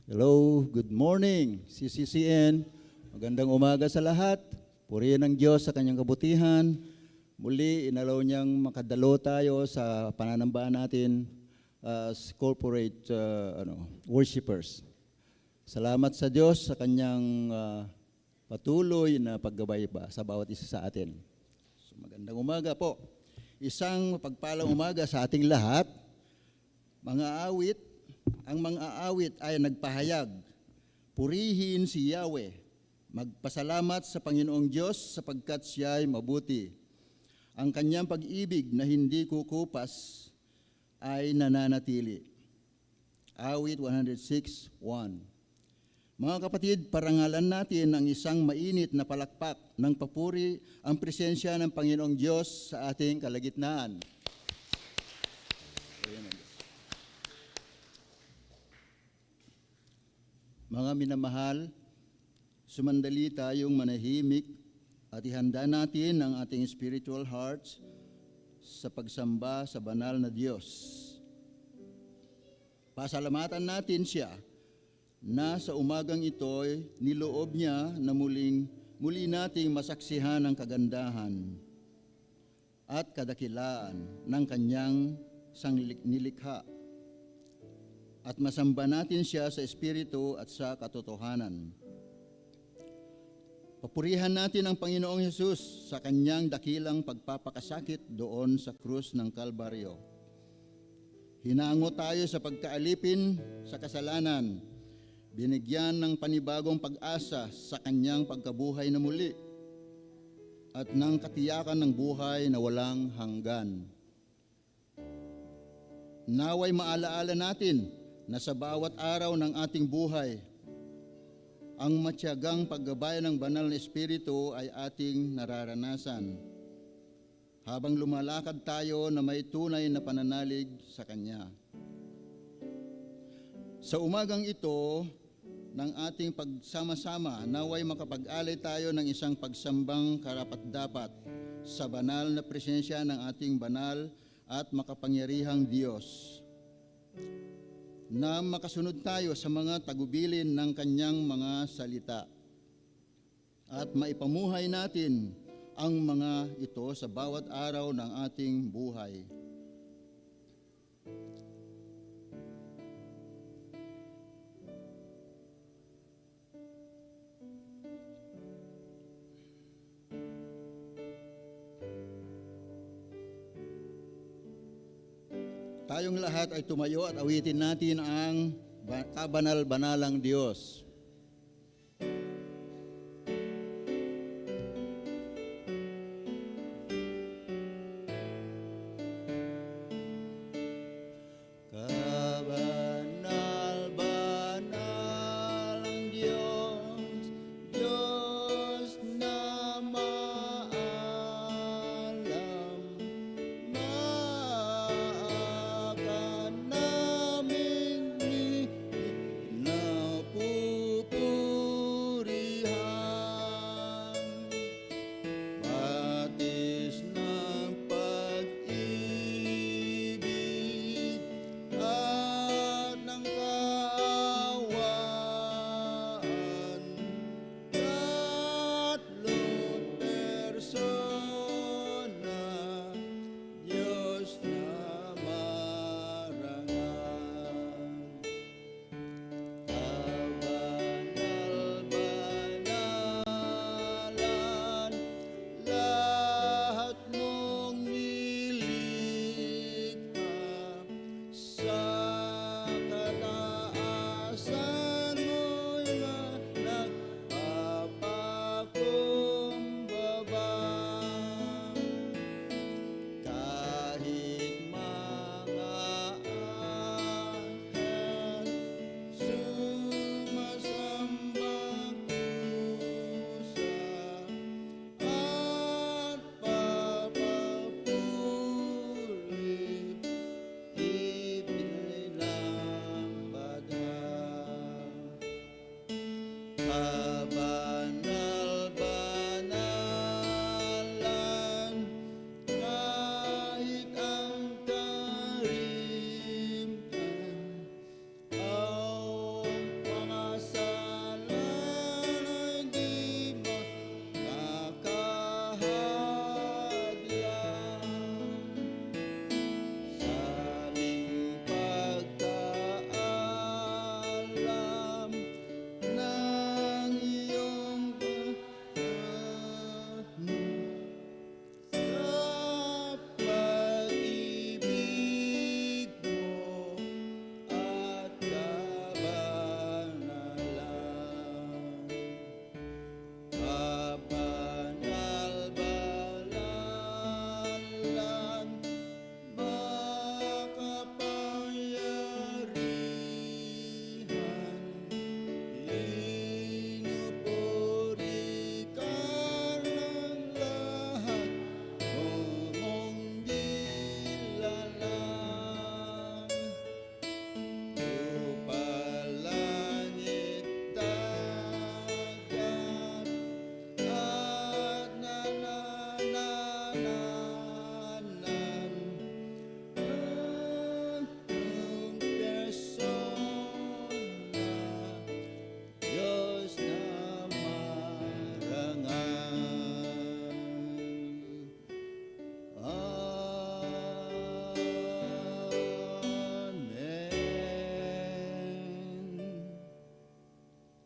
Hello, good morning, CCCN. Magandang umaga sa lahat. Purihin ng Diyos sa kanyang kabutihan. Muli, inalaw niyang makadalo tayo sa pananambahan natin as corporate worshipers. Salamat sa Diyos sa kanyang patuloy na paggabay sa bawat isa sa atin. So, magandang umaga po. Isang mapagpalang umaga sa ating lahat. Ang mga awit ay nagpahayag, purihin si Yahweh, magpasalamat sa Panginoong Diyos sapagkat siya ay mabuti. Ang kanyang pag-ibig na hindi kukupas ay nananatili. Awit 106:1. Mga kapatid, parangalan natin ang isang mainit na palakpak ng papuri ang presensya ng Panginoong Diyos sa ating kalagitnaan. Mga minamahal, sumandali tayong manahimik at ihanda natin ang ating spiritual hearts sa pagsamba sa banal na Diyos. Pasalamatan natin siya na sa umagang ito'y niloob niya na muli nating masaksihan ang kagandahan at kadakilaan ng kanyang nilikha. At masamba natin siya sa Espiritu at sa katotohanan. Papurihan natin ang Panginoong Hesus sa kanyang dakilang pagpapakasakit doon sa krus ng Kalbaryo. Hinango tayo sa pagkaalipin sa kasalanan, binigyan ng panibagong pag-asa sa kanyang pagkabuhay na muli, at ng katiyakan ng buhay na walang hanggan. Naway maalaala natin na sa bawat araw ng ating buhay, ang matiyagang paggabay ng banal na Espiritu ay ating nararanasan habang lumalakad tayo na may tunay na pananalig sa Kanya. Sa umagang ito ng ating pagsama-sama, naway makapag-alay tayo ng isang pagsambang karapat-dapat sa banal na presensya ng ating banal at makapangyarihang Diyos, na makasunod tayo sa mga tagubilin ng kanyang mga salita at maipamuhay natin ang mga ito sa bawat araw ng ating buhay. Tayong lahat ay tumayo at awitin natin ang kabanal-banalang Diyos.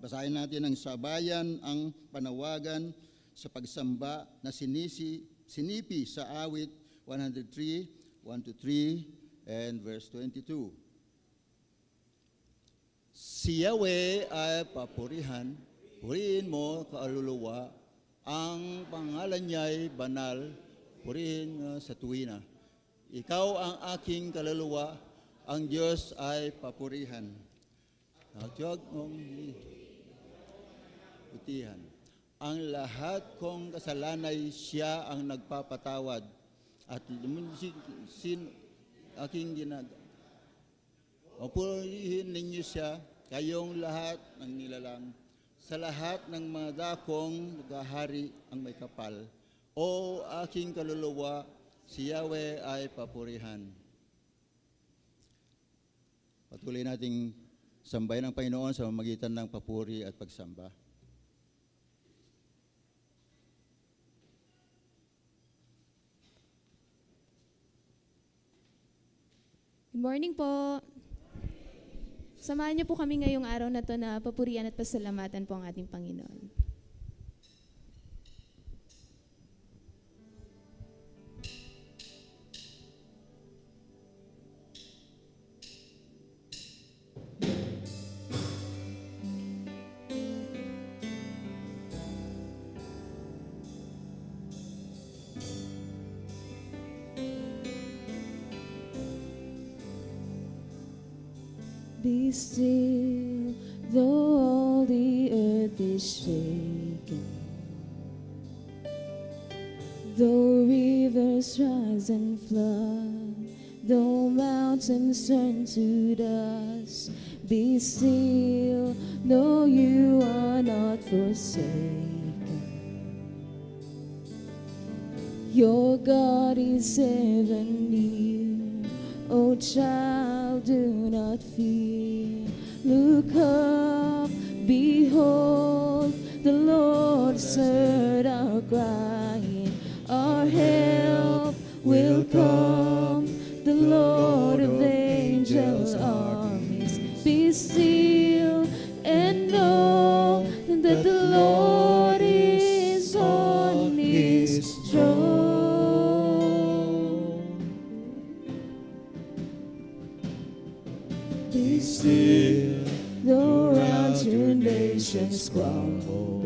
Basahin natin ang sabayan ang panawagan sa pagsamba na sinipi sa awit 103, 1-3, and verse 22. Si Yahweh ay papurihan, purihin mo kaluluwa, ang pangalan niya'y banal, purihin sa tuwina. Ikaw ang aking kaluluwa, ang Diyos ay papurihan. Nagyog mong putihan. Ang lahat kong kasalanay siya ang nagpapatawad. At aking purihin ninyo siya, kayong lahat ng nilalang. Sa lahat ng mga dakong naghahari ang may kapal. O aking kaluluwa, si Yahweh ay papurihan. Patuloy nating sambahin ang Panginoon sa pamamagitan ng papuri at pagsamba. Good morning po. Samahan niyo po kami ngayong araw na to na papurihan at pasalamatan po ang ating Panginoon. Be still, though all the earth is shaken, though rivers rise and flood, though mountains turn to dust. Be still, know you are not forsaken. Your God is ever near. Oh child, do not fear. Look up, behold, the Lord's heard our crying. Our help will come, the Lord of angels' armies. Be still and know that the Lord is on his throne. Be still, though around your nations crumble,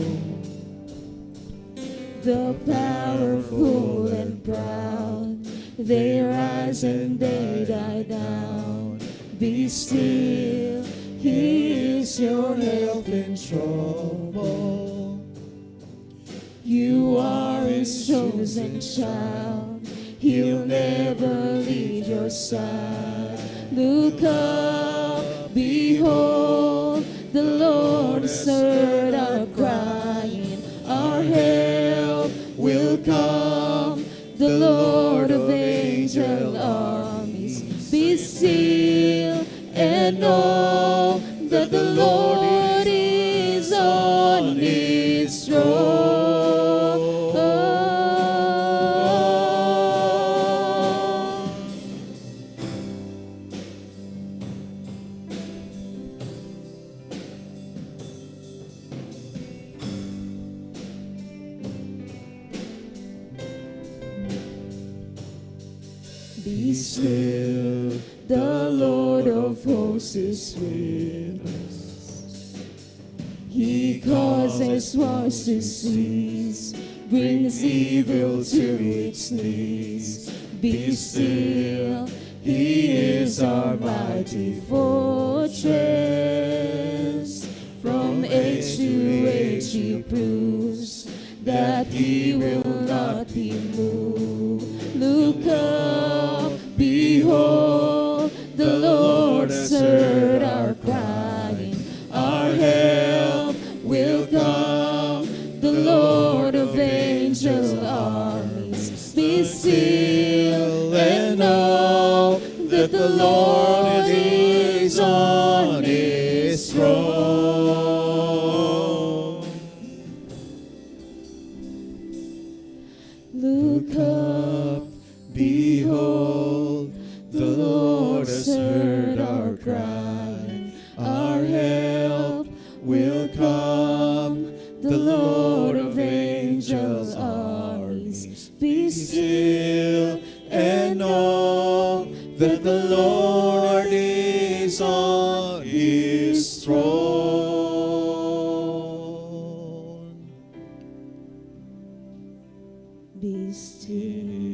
the powerful and proud, they rise and they die down. Be still, he is your help in trouble. You are his chosen child, he'll never leave your side. Look up, behold, the Lord has heard our crying. Our help will come, the Lord of angel armies. Be still and know that the Lord is on his throne. Be still, the Lord of hosts is with us. He causes wars to cease, brings evil to its knees. Be still, he is our mighty fortress. From age to age he proves that he will not be moved. Look up, behold, the Lord has heard our crying. Our help will come, the Lord of angel armies. Be still and know that the Lord is on his throne. Look up, behold, the Lord has heard our cry. Our help will come. is on his throne. Be still.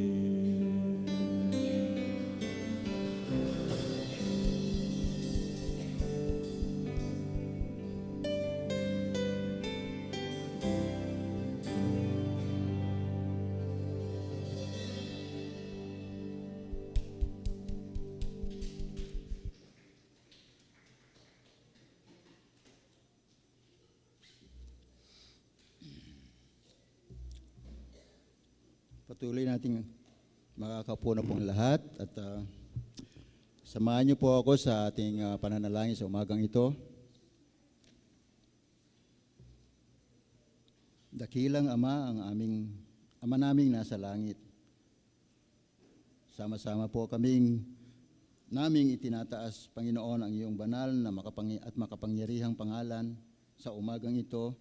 Patuloy nating makakapo na pong lahat at samahan niyo po ako sa ating pananalangin sa umagang ito. Dakilang Ama ang Ama naming nasa langit. Sama-sama po naming itinataas, Panginoon, ang iyong banal na at makapangyarihang pangalan sa umagang ito.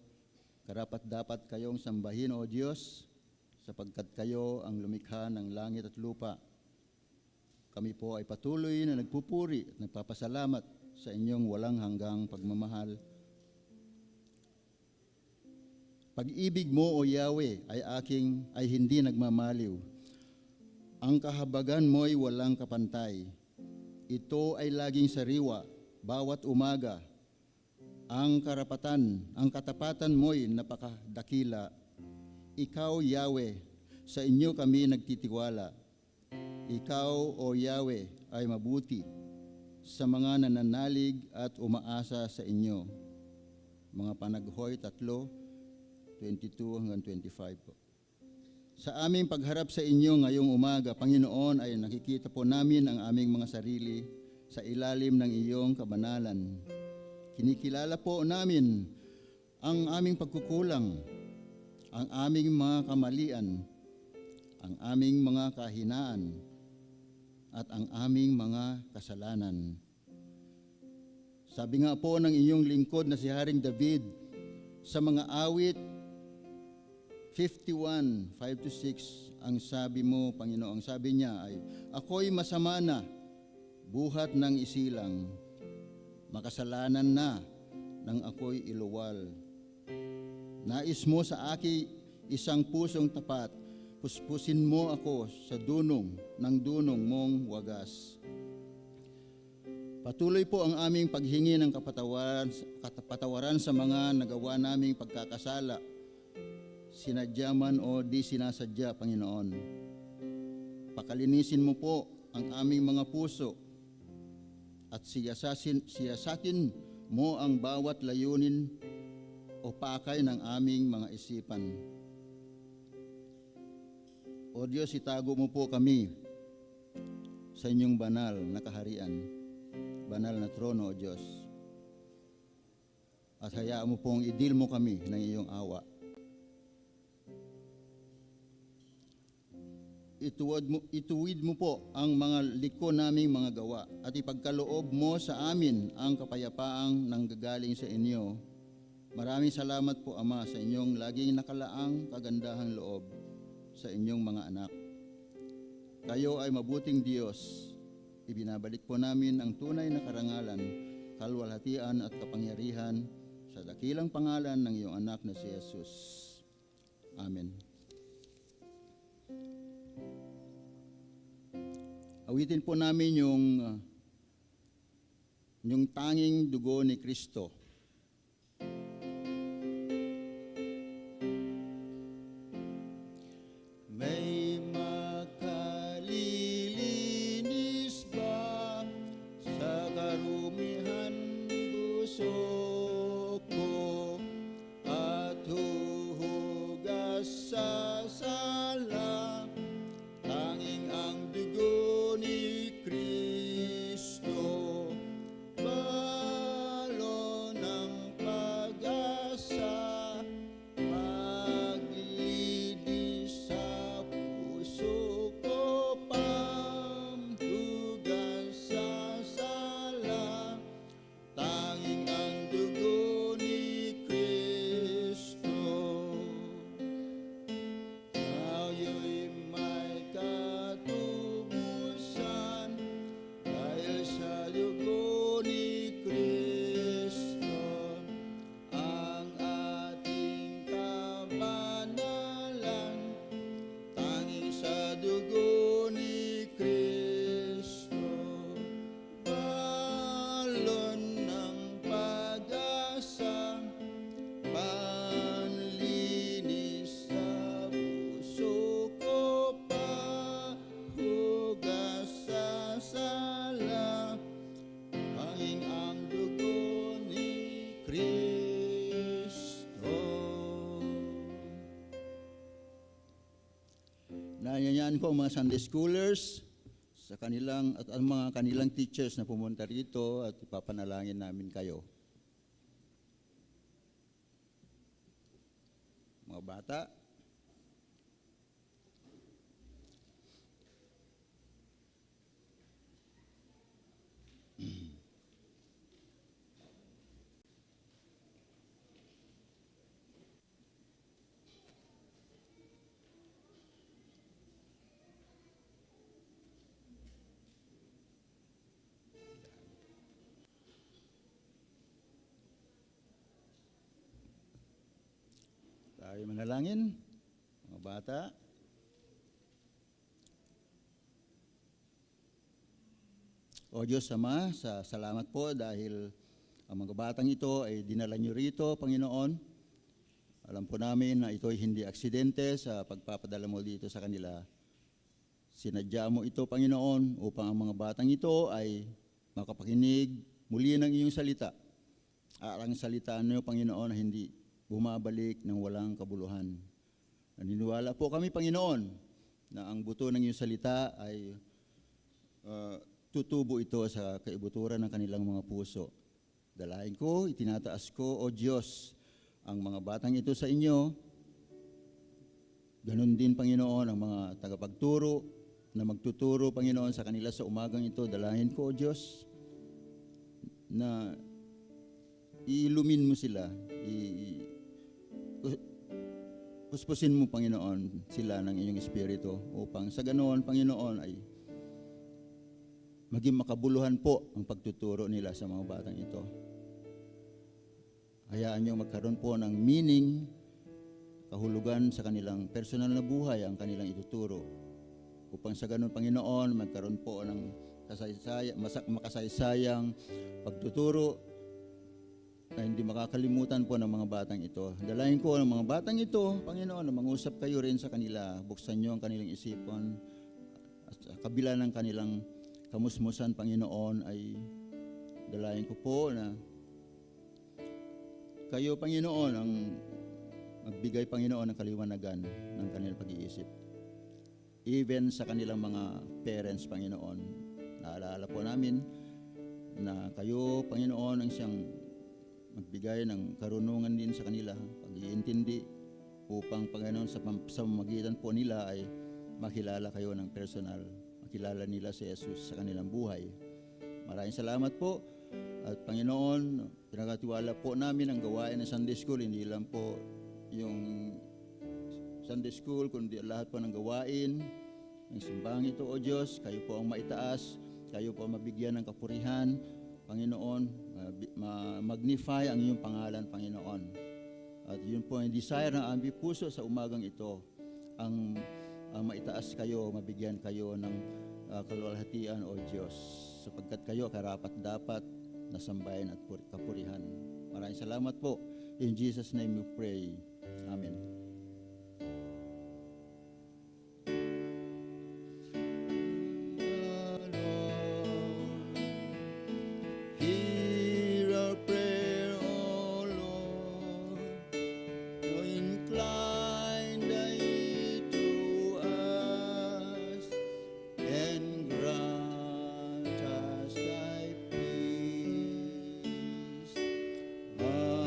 Karapat-dapat kayong sambahin, O Diyos, sapagkat kayo ang lumikha ng langit at lupa. Kami po ay patuloy na nagpupuri at nagpapasalamat sa inyong walang hanggang pagmamahal. Pag-ibig mo, O Yahweh, ay hindi nagmamaliw. Ang kahabagan mo'y walang kapantay. Ito ay laging sariwa, bawat umaga. Ang katapatan mo'y napakadakila. Ikaw, Yahweh, sa inyo kami nagtitiwala. Ikaw, O Yahweh, ay mabuti sa mga nananalig at umaasa sa inyo. Mga Panaghoy 3:22-25 po. Sa aming pagharap sa inyo ngayong umaga, Panginoon, ay nakikita po namin ang aming mga sarili sa ilalim ng iyong kabanalan. Kinikilala po namin ang aming pagkukulang, ang aming mga kamalian, ang aming mga kahinaan, at ang aming mga kasalanan. Sabi nga po ng iyong lingkod na si Haring David sa mga awit 51:5-6, ang sabi mo, Panginoon, ang sabi niya ay, ako'y masama na, buhat ng isilang, makasalanan na nang ako'y iluwal. Nais mo sa aki isang pusong tapat, puspusin mo ako sa dunong mong wagas. Patuloy po ang aming paghingi ng kapatawaran sa mga nagawa naming pagkakasala, sinadya man o di sinasadya, Panginoon. Pakalinisin mo po ang aming mga puso at siyasatin mo ang bawat layunin o pakay ng aming mga isipan. O Diyos, itago mo po kami sa inyong banal na kaharian, banal na trono, O Diyos. At hayaan mo pong idil mo kami ng iyong awa. Ituwid mo po ang mga liko naming mga gawa at ipagkaloob mo sa amin ang kapayapaang nanggagaling sa inyo. Maraming salamat po, Ama, sa inyong laging nakalaang kagandahang loob sa inyong mga anak. Kayo ay mabuting Diyos. Ibinabalik po namin ang tunay na karangalan, kalwalhatian at kapangyarihan sa dakilang pangalan ng iyong anak na si Jesus. Amen. Awitin po namin yung tanging dugo ni Kristo. May makalilinis ba sa karumihan busok ko at huhugas sa sala? Tanging ang dugo ni Kristo, balon po ang mga Sunday schoolers sa kanilang at ang mga kanilang teachers na pumunta rito at ipapanalangin namin kayo. Mga bata, tayo manalangin. Mga bata, O Diyos Ama, salamat po dahil ang mga batang ito ay dinala niyo rito, Panginoon. Alam po namin na ito ay hindi aksidente sa pagpapadala mo dito sa kanila. Sinadya mo ito, Panginoon, upang ang mga batang ito ay makapakinig muli ng iyong salita. Ang salita niyo, Panginoon, na hindi bumabalik ng walang kabuluhan. Naniniwala po kami, Panginoon, na ang buto ng iyong salita ay tutubo ito sa kaibuturan ng kanilang mga puso. Dalahin ko, itinataas ko, O Diyos, ang mga batang ito sa inyo. Ganon din, Panginoon, ang mga tagapagturo na magtuturo, Panginoon, sa kanila sa umagang ito. Dalahin ko, O Diyos, na iilumin mo sila, puspusin mo, Panginoon, sila ng iyong Espiritu upang sa ganoon, Panginoon, ay maging makabuluhan po ang pagtuturo nila sa mga batang ito. Hayaan niyo magkaroon po ng meaning, kahulugan sa kanilang personal na buhay ang kanilang ituturo. Upang sa ganoon, Panginoon, magkaroon po ng makasaysayang pagtuturo na hindi makakalimutan po ng mga batang ito. Dalayan ko ng mga batang ito, Panginoon, na mangusap kayo rin sa kanila. Buksan niyo ang kanilang isipan at sa kabila ng kanilang kamusmusan, Panginoon, ay dalayan ko po na kayo, Panginoon, ang magbigay, Panginoon, ng kaliwanagan ng kanilang pag-iisip. Even sa kanilang mga parents, Panginoon. Naalala po namin na kayo, Panginoon, ang siyang magbigay ng karunungan din sa kanila, pag-iintindi, upang, Panginoon, sa pamamagitan po nila ay makilala kayo ng personal, makilala nila si Jesus sa kanilang buhay. Maraming salamat po. At Panginoon, pinagkatiwala po namin ang gawain ng Sunday School, hindi lang po yung Sunday School, kundi lahat po ng gawain ng simbahang ito, O Diyos. Kayo po ang maitaas, kayo po ang mabigyan ng kapurihan, Panginoon, magnify ang iyong pangalan, Panginoon. At yun po ang desire ng aming puso sa umagang ito, ang maitaas kayo, mabigyan kayo ng kaluwalhatian, O Diyos, sapagkat kayo karapat-dapat na sambahin at kapurihan. Maraming salamat po. In Jesus' name we pray. Amen. Hear our prayer, O Lord. Incline thy ear to us and grant us thy peace. Amen.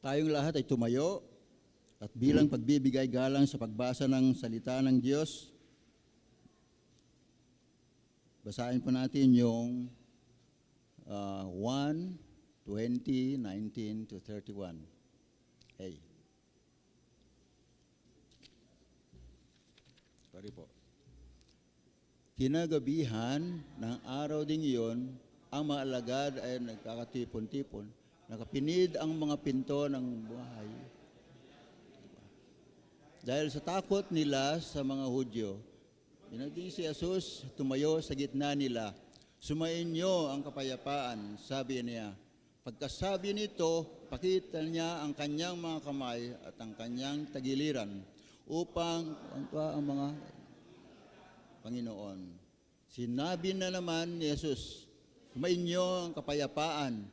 Tayong lahat ay tumayo at bilang pagbibigay galang sa pagbasa ng salita ng Diyos, basahin po natin yung 1, 20, 19 to 31. Hey. Sorry po. Kinagabihan ng araw ding iyon, ang mga alagad ay nagkakatipon-tipon. Nakapinid ang mga pinto ng buhay. Dahil sa takot nila sa mga Hudyo, pinaging si Jesus tumayo sa gitna nila. Sumainyo ang kapayapaan, sabi niya. Pagkasabi nito, pakita niya ang kanyang mga kamay at ang kanyang tagiliran upang ang mga Panginoon. Sinabi na naman ni Jesus, sumainyo ang kapayapaan.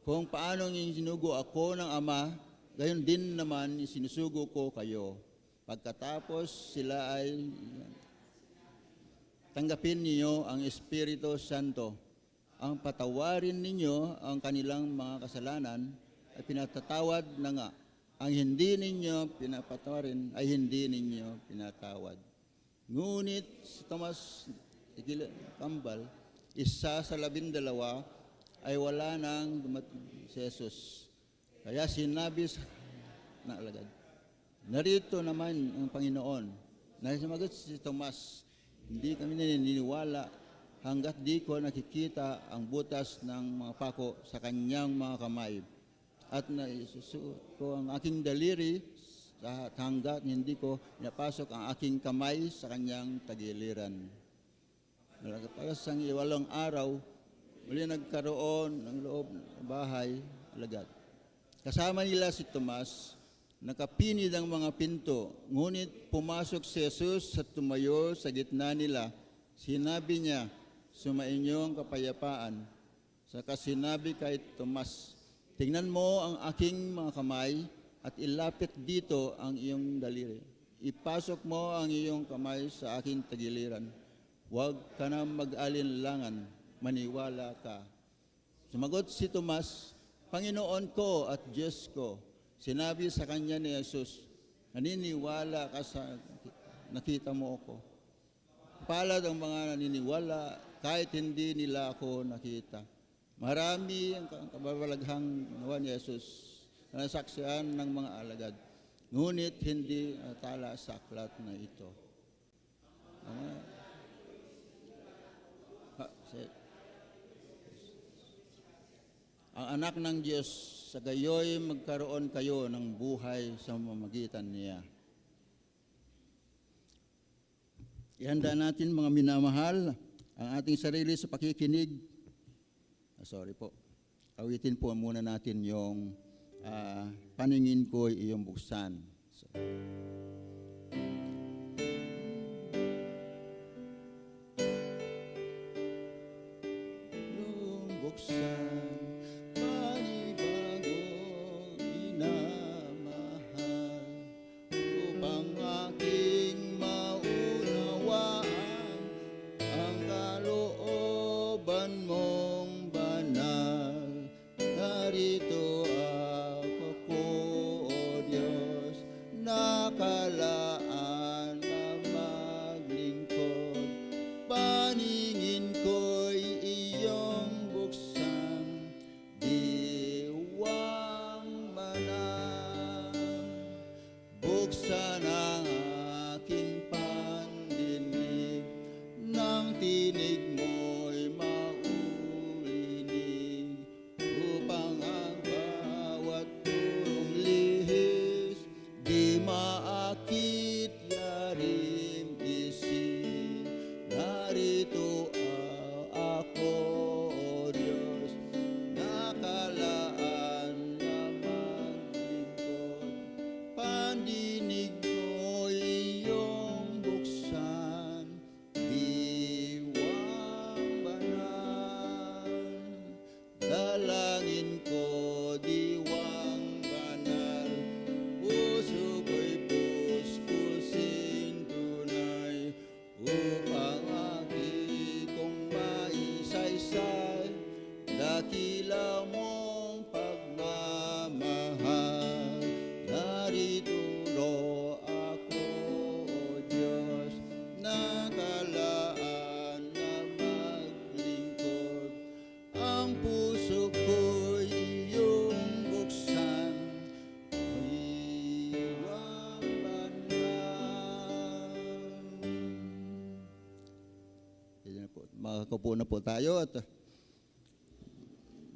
Kung paano sinugo ako ng Ama, gayon din naman sinusugo ko kayo. Pagkatapos sila ay tanggapin niyo ang Espiritu Santo. Ang patawarin ninyo ang kanilang mga kasalanan ay pinatatawad na nga. Ang hindi ninyo pinapatawarin ay hindi ninyo pinatawad. Ngunit si Tomas Kambal, isa sa 12, ay wala nang dumating si Jesus. Kaya sinabi sa alagad, narito naman ang Panginoon. Sumagot si Tomas, hindi kami naniniwala hanggat di ko nakikita ang butas ng mga pako sa kanyang mga kamay. At naisusuot ko ang aking daliri hanggat hindi ko napasok ang aking kamay sa kanyang tagiliran. Pagkatapos ang 8 araw, muli nagkaroon ng loob ng bahay, alagad. Kasama nila si Tomas, nakapinid ang mga pinto, ngunit pumasok si Jesus at tumayo sa gitna nila. Sinabi niya, sumainyo ang kapayapaan. Saka sinabi kay Tomas, tingnan mo ang aking mga kamay at ilapit dito ang iyong daliri. Ipasok mo ang iyong kamay sa aking tagiliran. Huwag ka na mag-alinlangan, maniwala ka. Sumagot si Tomas, Panginoon ko at Diyos ko. Sinabi sa kanya ni Jesus, naniniwala ka sa nakita mo ako. Palad ang mga naniniwala kahit hindi nila ako nakita. Marami ang kababalaghang nawa ni Jesus na nasaksihan ng mga alagad. Ngunit hindi natala sa aklat na ito. Ang anak ng Diyos, sa gayoy magkaroon kayo ng buhay sa mamagitan niya. Ihanda natin mga minamahal ang ating sarili sa pakikinig. Awitin po muna natin yung paningin ko iyong buksan. Yung buksan, panibago, inamahal, upang aking maunawaan ang kalooban mong banal. Narito ako, O Diyos, nakalaan na maglingkod. Paningin ko'y iyong buksan, diwang banal. Buksan ang aking pandinig, nang tinig mo'y maulinig, upang ang bawat turong lihis di maakit yarim isip. Narito ako, O Diyos, nakalaan na maglingkod. Pandinig mo'y iyong buksan, diwang banal. Dalangin ko, diwang banal, puso ko'y puspusin tunay, upang kong maisaysay dakila mong pagmamahal. Narito ako, O Diyos, nakalaan na maglingkod. Ang puso ko'y iyong buksan, diwang banal. Makakaupo na po tayo at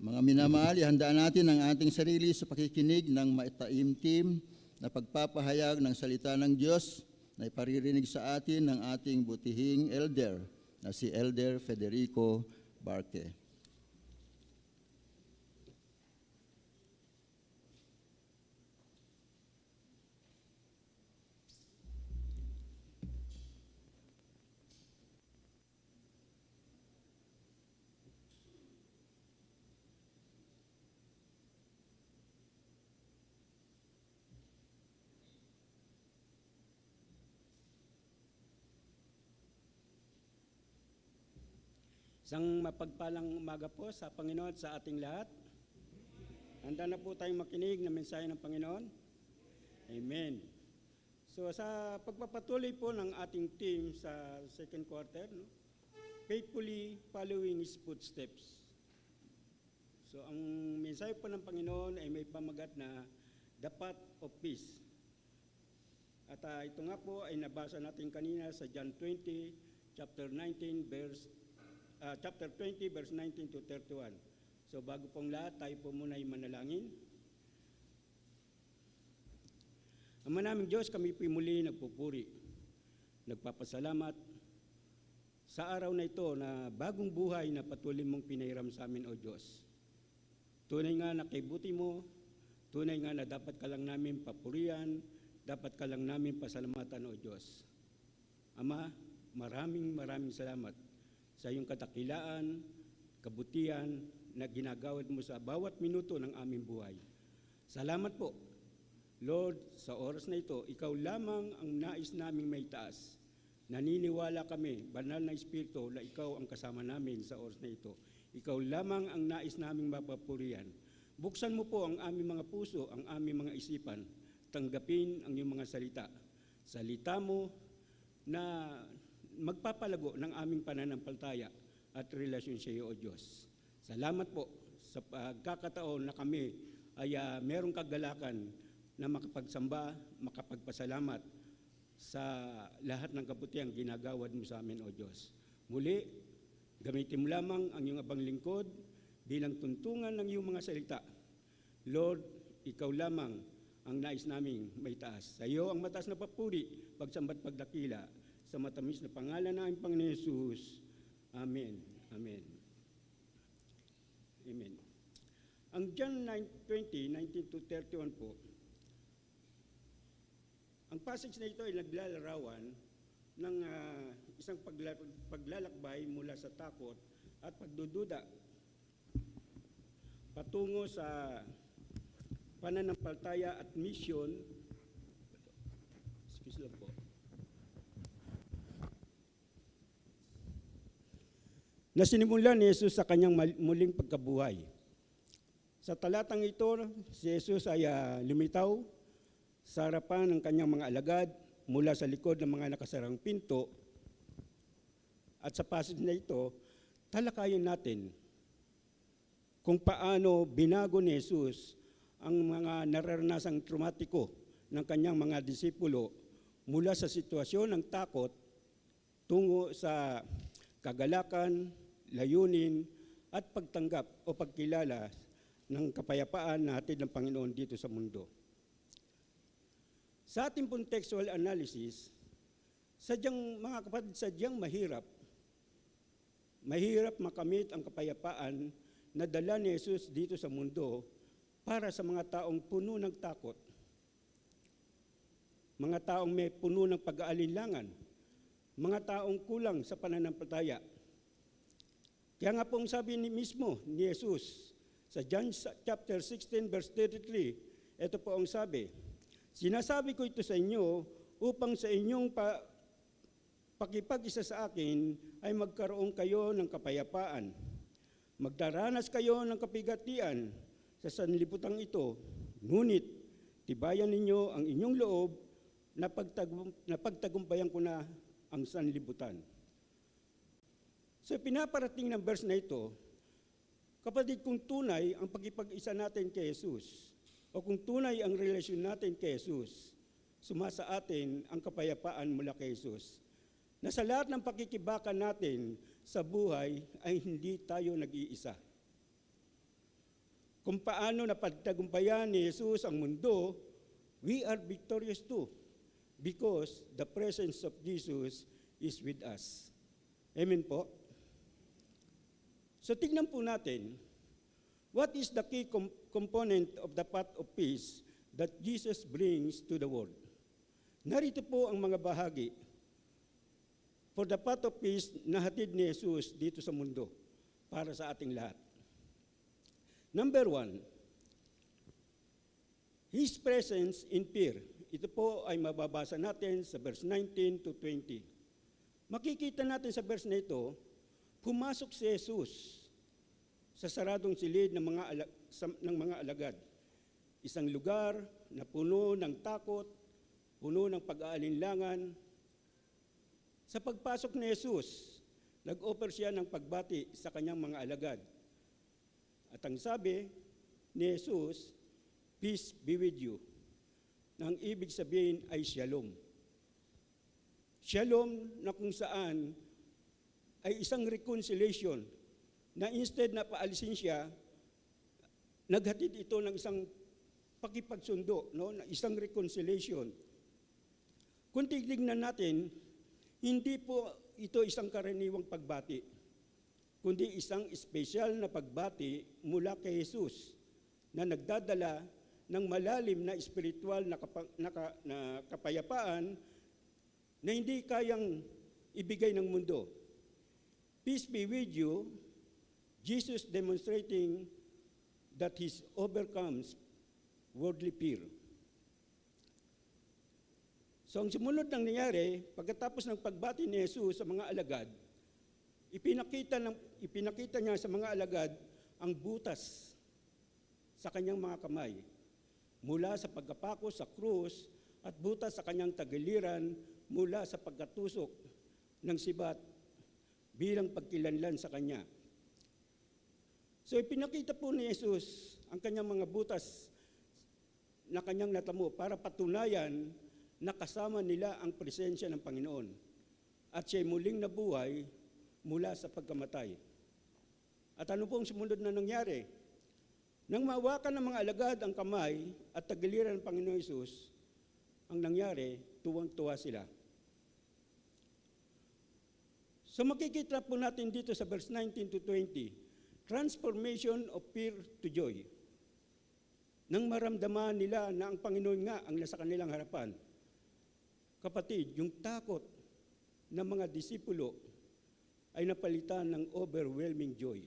mga minamahal, ihandaan natin ang ating sarili sa pakikinig ng maitaimtim na pagpapahayag ng salita ng Diyos na iparirinig sa atin ng ating butihing elder na si Elder Federico Barque. Isang mapagpalang umaga po sa Panginoon at sa ating lahat. Handa na po tayong makinig ng mensahe ng Panginoon. Amen. So sa pagpapatuloy po ng ating team sa second quarter, no? Faithfully following His footsteps. So ang mensahe po ng Panginoon ay may pamagat na the path of peace. At ito nga po ay nabasa natin kanina sa John 20, chapter 20, verse 19 to 31. So bago pong lahat, tayo po muna ay manalangin. Ama naming Diyos, kami po muli nagpupuri, nagpapasalamat sa araw na ito na bagong buhay na patuloy mong pinahiram sa amin, O Diyos. Tunay nga na kay buti mo, tunay nga na dapat ka lang namin papurihan, dapat ka lang namin pasalamatan, O Diyos. Ama, maraming salamat sa iyong kadakilaan, kabutihan na ginagawad mo sa bawat minuto ng aming buhay. Salamat po, Lord, sa oras na ito, ikaw lamang ang nais naming may taas. Naniniwala kami, banal na Espiritu, na ikaw ang kasama namin sa oras na ito. Ikaw lamang ang nais naming mapapurihan. Buksan mo po ang aming mga puso, ang aming mga isipan. Tanggapin ang iyong mga salita. Salita mo na magpapalago ng aming pananampalataya at relasyon sa iyo, O Diyos. Salamat po sa pagkakataon na kami ay merong kagalakan na makapagsamba, makapagpasalamat sa lahat ng kabutihang ginagawad mo sa amin, O Diyos. Muli, gamitin mo lamang ang iyong abang lingkod bilang tuntungan ng iyong mga salita. Lord, ikaw lamang ang nais naming may taas. Sa iyo ang mataas na papuri, pagsamba't pagdakila, sa matamis na pangalan ng aming Panginoon Yesus. Amen. Amen. Amen. Ang John 20, 19 to 31 po, ang passage na ito ay naglalarawan ng isang paglalakbay mula sa takot at pagdududa patungo sa pananampalataya at mission. Excuse lang po. Na sinimulan ni Jesus sa kanyang muling pagkabuhay. Sa talatang ito, si Jesus ay lumitaw sa harapan ng kanyang mga alagad mula sa likod ng mga nakasarang pinto. At sa passage na ito, talakayin natin kung paano binago ni Jesus ang mga nararanasang traumatiko ng kanyang mga disipulo mula sa sitwasyon ng takot tungo sa kagalakan, layunin at pagtanggap o pagkilala ng kapayapaan na hatid ng Panginoon dito sa mundo. Sa ating contextual analysis, mga kapatid, sadyang mahirap makamit ang kapayapaan na dala ni Jesus dito sa mundo para sa mga taong puno ng takot, mga taong may puno ng pag-aalinlangan, mga taong kulang sa pananampalataya. Kaya nga pong sabi mismo ni Jesus sa John chapter 16 verse 33, ito po ang sabi, "Sinasabi ko ito sa inyo upang sa inyong pakipag-isa sa akin ay magkaroon kayo ng kapayapaan. Magdaranas kayo ng kapigatian sa sanlibutang ito, ngunit tibayan ninyo ang inyong loob na pagtagumpayan ko na ang sanlibutan." So pinaparating ng verse na ito, kapatid, kung tunay ang pagkipag-isa natin kay Jesus, o kung tunay ang relasyon natin kay Jesus, sumasa atin ang kapayapaan mula kay Jesus. Na sa lahat ng pakikibakan natin sa buhay ay hindi tayo nag-iisa. Kung paano napagtagumpayan ni Jesus ang mundo we are victorious too because the presence of Jesus is with us. Amen po? So tignan po natin, what is the key component of the path of peace that Jesus brings to the world? Narito po ang mga bahagi for the path of peace na hatid ni Jesus dito sa mundo para sa ating lahat. Number 1, His presence in fear. Ito po ay mababasa natin sa verse 19 to 20. Makikita natin sa verse na ito, pumasok si Jesus sa saradong silid ng mga alagad. Isang lugar na puno ng takot, puno ng pag-aalinlangan. Sa pagpasok ni Jesus, nag-offer siya ng pagbati sa kanyang mga alagad. At ang sabi ni Jesus, peace be with you. Na ang ibig sabihin ay shalom. Shalom na kung saan ay isang reconciliation na instead na paalisin siya, naghatid ito ng isang pakipagsundo, no? Na isang reconciliation. Kung titignan natin, hindi po ito isang karaniwang pagbati, kundi isang espesyal na pagbati mula kay Jesus na nagdadala ng malalim na espiritual na kapayapaan na hindi kayang ibigay ng mundo. Peace be with you, Jesus demonstrating that He overcomes worldly fear. So ang sumunod nang nangyari, pagkatapos ng pagbati ni Jesus sa mga alagad, ipinakita niya sa mga alagad ang butas sa kanyang mga kamay, mula sa pagkapako sa krus at butas sa kanyang tagiliran mula sa pagkatusok ng sibat bilang pagkilanlan sa kanya. So ipinakita po ni Jesus ang kanyang mga butas na kanyang natamo para patunayan na kasama nila ang presensya ng Panginoon at siya'y muling nabuhay mula sa pagkamatay. At ano pong sumunod na nangyari? Nang mawakan ng mga alagad ang kamay at tagiliran ng Panginoon Jesus, ang nangyari, tuwang-tuwa sila. So makikita po natin dito sa verse 19 to 20, transformation of fear to joy. Nang maramdaman nila na ang Panginoon nga ang nasa kanilang harapan, kapatid, yung takot ng mga disipulo ay napalitan ng overwhelming joy.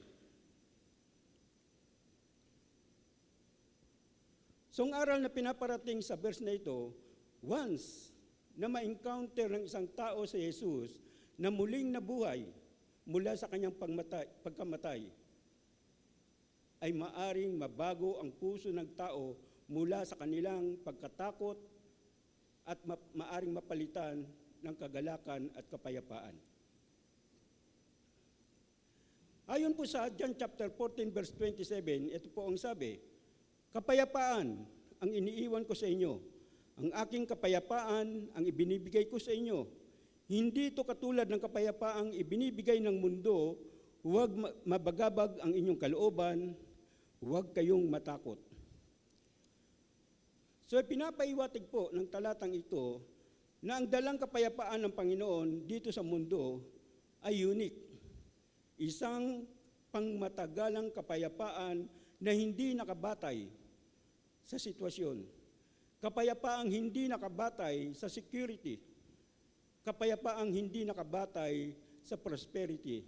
So ang aral na pinaparating sa verse na ito, once na ma-encounter ng isang tao si Jesus na muling nabuhay mula sa kanyang pagkamatay, ay maaring mabago ang puso ng tao mula sa kanilang pagkatakot at maaring mapalitan ng kagalakan at kapayapaan. Ayon po sa John chapter 14 verse 27, ito po ang sabi, kapayapaan ang iniiwan ko sa inyo. Ang aking kapayapaan ang ibinibigay ko sa inyo. Hindi ito katulad ng kapayapaang ibinibigay ng mundo. Huwag mabagabag ang inyong kalooban. Huwag kayong matakot. So pinapaiwatig po ng talatang ito na ang dalang kapayapaan ng Panginoon dito sa mundo ay unique. Isang pangmatagalang kapayapaan na hindi nakabatay sa sitwasyon. Kapayapaang hindi nakabatay sa security. Kapayapaang hindi nakabatay sa prosperity.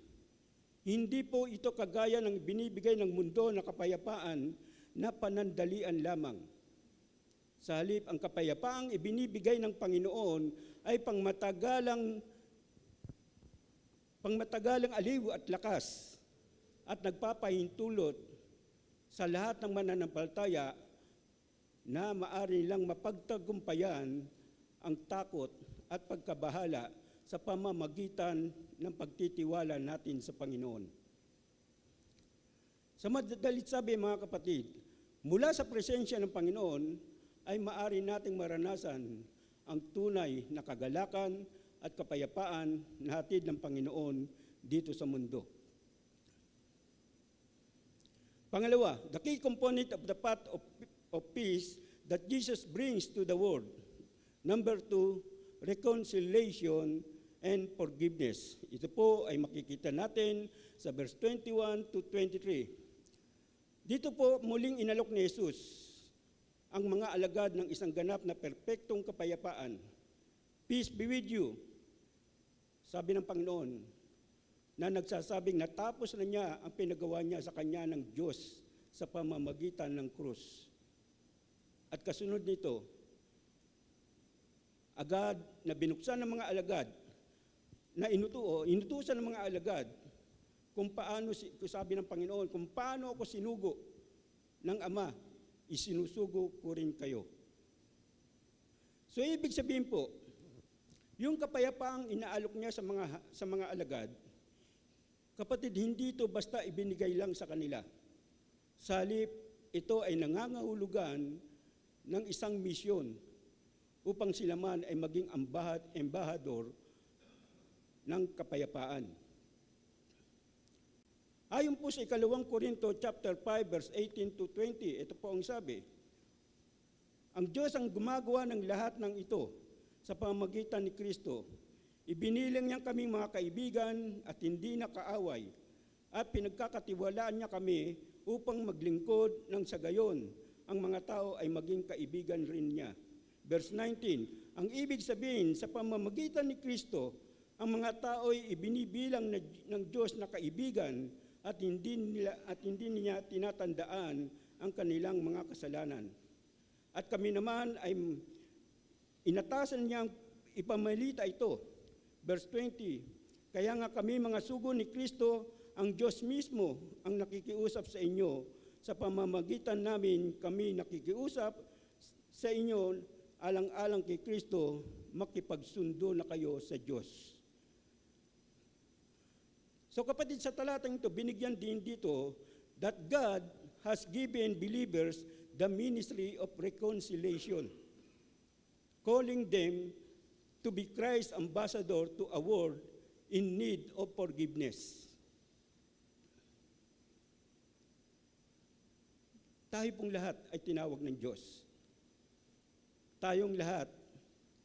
Hindi po ito kagaya ng binibigay ng mundo na kapayapaan na panandalian lamang. Sa halip, ang kapayapaang ibinibigay ng Panginoon ay pangmatagalang aliw at lakas at nagpapahintulot sa lahat ng mananampalataya na maaari nilang mapagtagumpayan ang takot at pagkabahala sa pamamagitan ng pagtitiwala natin sa Panginoon. Sa madalit sabi, mga kapatid, mula sa presensya ng Panginoon ay maaari nating maranasan ang tunay na kagalakan at kapayapaan na hatid ng Panginoon dito sa mundo. Pangalawa, the key component of the path of peace that Jesus brings to the world. Number 2, reconciliation and forgiveness. Ito po ay makikita natin sa verse 21 to 23. Dito po muling inalok ni Jesus ang mga alagad ng isang ganap na perpektong kapayapaan. Peace be with you, sabi ng Panginoon, na nagsasabing natapos na niya ang pinagawa niya sa kanya ng Diyos sa pamamagitan ng krus. At kasunod nito, agad na binuksan ng mga alagad, na inutusan ng mga alagad, kung paano, sabi ng Panginoon, kung paano ako sinugo ng Ama, isinusugo ko rin kayo. So ibig sabihin po, yung kapayapaang inaalok niya sa mga alagad, kapatid, hindi ito basta ibinigay lang sa kanila. Sa halip, ito ay nangangahulugan ng isang misyon upang sila man ay maging embahador ng kapayapaan. Ayon po sa 2 Korinto chapter 5 verse 18 to 20, ito po ang sabi, ang Diyos ang gumagawa ng lahat ng ito sa pamamagitan ni Kristo. Ibinilang niya kaming mga kaibigan at hindi nakaaway at pinagkakatiwalaan niya kami upang maglingkod ng sa gayon ang mga tao ay maging kaibigan rin niya. Verse 19, ang ibig sabihin sa pamamagitan ni Kristo, ang mga tao ay ibinibilang ng Diyos na kaibigan at hindi niya tinatandaan ang kanilang mga kasalanan. At kami naman ay inatasan niyang ipamalita ito. Verse 20, kaya nga kami mga sugo ni Kristo, ang Diyos mismo ang nakikiusap sa inyo. Sa pamamagitan namin kami nakikiusap sa inyo alang-alang kay Kristo, makipagsundo na kayo sa Diyos. So kapatid, sa talatang ito, binigyan din dito that God has given believers the ministry of reconciliation, calling them to be Christ's ambassador to a world in need of forgiveness. Tayo pong lahat ay tinawag ng Diyos. Tayong lahat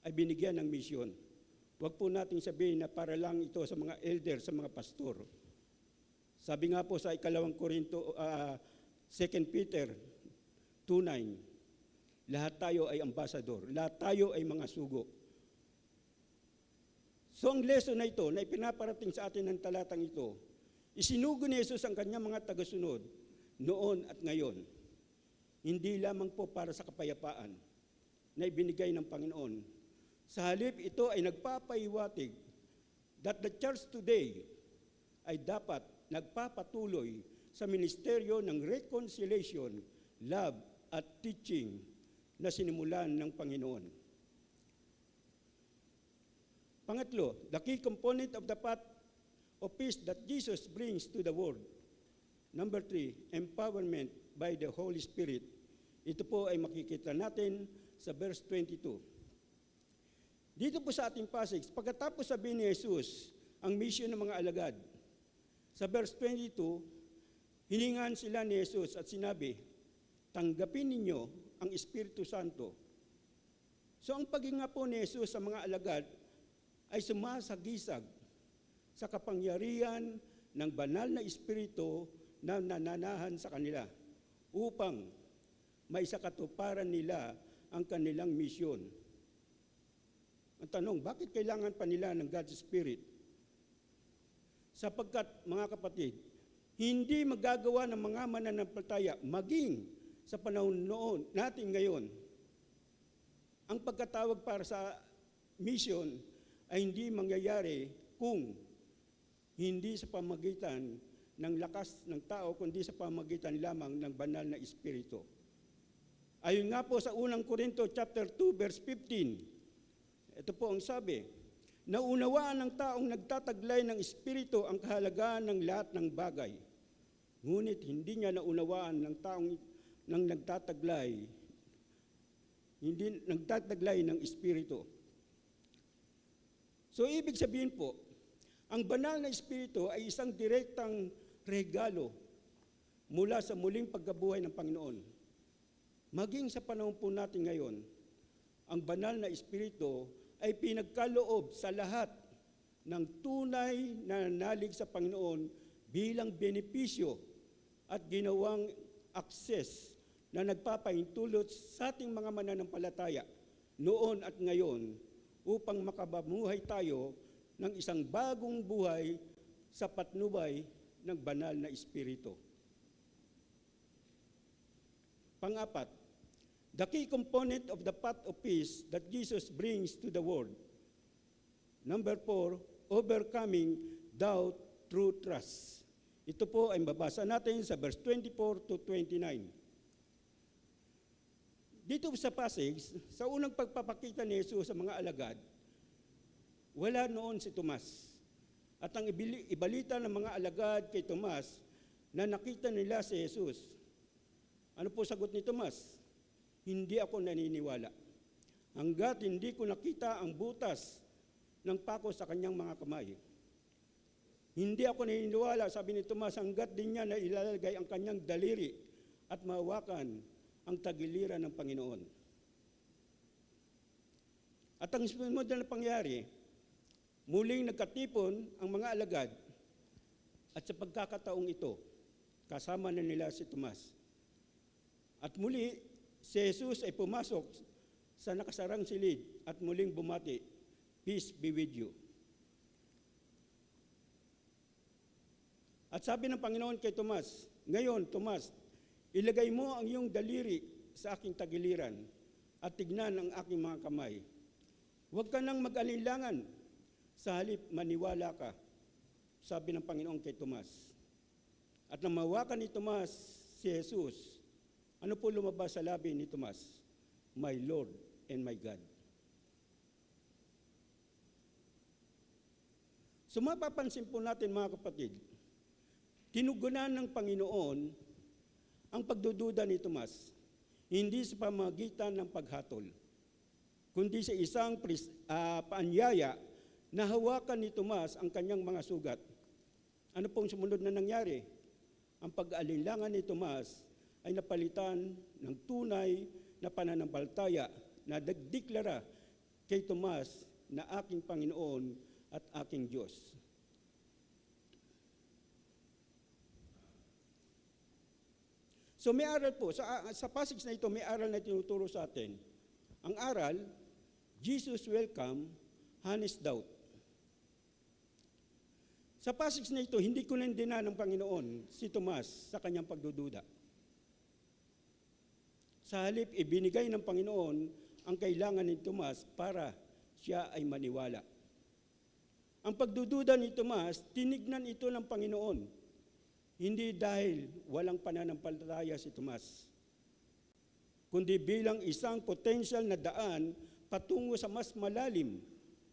ay binigyan ng misyon. Huwag po nating sabihin na para lang ito sa mga elder, sa mga pastor. Sabi nga po sa 2 Peter 2:9, lahat tayo ay ambassador, lahat tayo ay mga sugo. So ang lesson na ito, na ipinaparating sa atin ng talatang ito, isinugo ni Jesus ang kanyang mga tagasunod noon at ngayon. Hindi lamang po para sa kapayapaan na ibinigay ng Panginoon. Sa halip, ito ay nagpapahiwatig that the church today ay dapat nagpapatuloy sa ministeryo ng reconciliation, love, at teaching na sinimulan ng Panginoon. Pangatlo, the key component of the path of peace that Jesus brings to the world. Number 3, empowerment by the Holy Spirit. Ito po ay makikita natin sa verse 22. Dito po sa ating passage, pagkatapos sabihin ni Jesus ang mission ng mga alagad, sa verse 22, hiningan sila ni Jesus at sinabi, tanggapin ninyo ang Espiritu Santo. So ang paghinga po ni Jesus sa mga alagad ay sumasagisag sa kapangyarihan ng banal na Espiritu na nananahan sa kanila upang maisakatuparan nila ang kanilang misyon. Ang tanong, bakit kailangan pa nila ng God's Spirit? Sapagkat, mga kapatid, hindi magagawa ng mga mananampalataya maging sa panahon noon natin ngayon. Ang pagkatawag para sa mission ay hindi mangyayari kung hindi sa pamagitan ng lakas ng tao, kundi sa pamagitan lamang ng banal na Espiritu. Ayon nga po sa 1 Korinto chapter 2 verse 15, ito po ang sabi, naunawaan ng taong nagtataglay ng Espiritu ang kahalagaan ng lahat ng bagay. Ngunit hindi niya naunawaan ng taong nagtataglay ng Espiritu. So ibig sabihin po, ang banal na Espiritu ay isang direktang regalo mula sa muling pagkabuhay ng Panginoon. Maging sa panahon po natin ngayon, ang banal na Espiritu ay pinagkaloob sa lahat ng tunay na nanalig sa Panginoon bilang benepisyo at ginawang akses na nagpapahintulot sa ating mga mananampalataya noon at ngayon upang makabamuhay tayo ng isang bagong buhay sa patnubay ng banal na Espiritu. Pang-apat, the key component of the path of peace that Jesus brings to the world. Number 4, overcoming doubt through trust. Ito po ay mabasa natin sa verse 24 to 29. Dito sa passage, sa unang pagpapakita ni Jesus sa mga alagad, wala noon si Tomas. At ang ibalita ng mga alagad kay Tomas na nakita nila si Jesus. Ano po sagot ni Tomas? Hindi ako naniniwala. Hanggat hindi ko nakita ang butas ng pako sa kanyang mga kamay. Hindi ako naniniwala, sabi ni Tomas, hanggat din niya na ilalagay ang kanyang daliri at mahawakan ang tagiliran ng Panginoon. At ang sumunod na pangyari, muling nagkatipon ang mga alagad at sa pagkakataong ito, kasama na nila si Tomas. At muli, si Jesus ay pumasok sa nakasarang silid at muling bumati, "Peace be with you." At sabi ng Panginoon kay Tomas, "Ngayon, Tomas, ilagay mo ang iyong daliri sa aking tagiliran at tignan ang aking mga kamay. Huwag ka nang mag-alinlangan, sa halip maniwala ka," sabi ng Panginoon kay Tomas. At nang mahawakan ni Tomas si Jesus, ano po lumabas sa labi ni Tomas? "My Lord and my God." So mapapansin po natin mga kapatid, tinugunan ng Panginoon ang pagdududa ni Tomas, hindi sa pamagitan ng paghatol, kundi sa isang paanyaya na hawakan ni Tomas ang kanyang mga sugat. Ano pong sumunod na nangyari? Ang pag-alinlangan ni Tomas ay napalitan ng tunay na pananampalataya na nagdeklara kay Tomas na aking Panginoon at aking Diyos. So may aral po, sa passage na ito, may aral na tinuturo sa atin. Ang aral, Jesus welcome, honest doubt. Sa passage na ito, hindi ko nandina ng Panginoon si Tomas sa kanyang pagdududa. Sa halip, ibinigay ng Panginoon ang kailangan ni Tomas para siya ay maniwala. Ang pagdududa ni Tomas, tinignan ito ng Panginoon. Hindi dahil walang pananampalataya si Tomas, kundi bilang isang potensyal na daan patungo sa mas malalim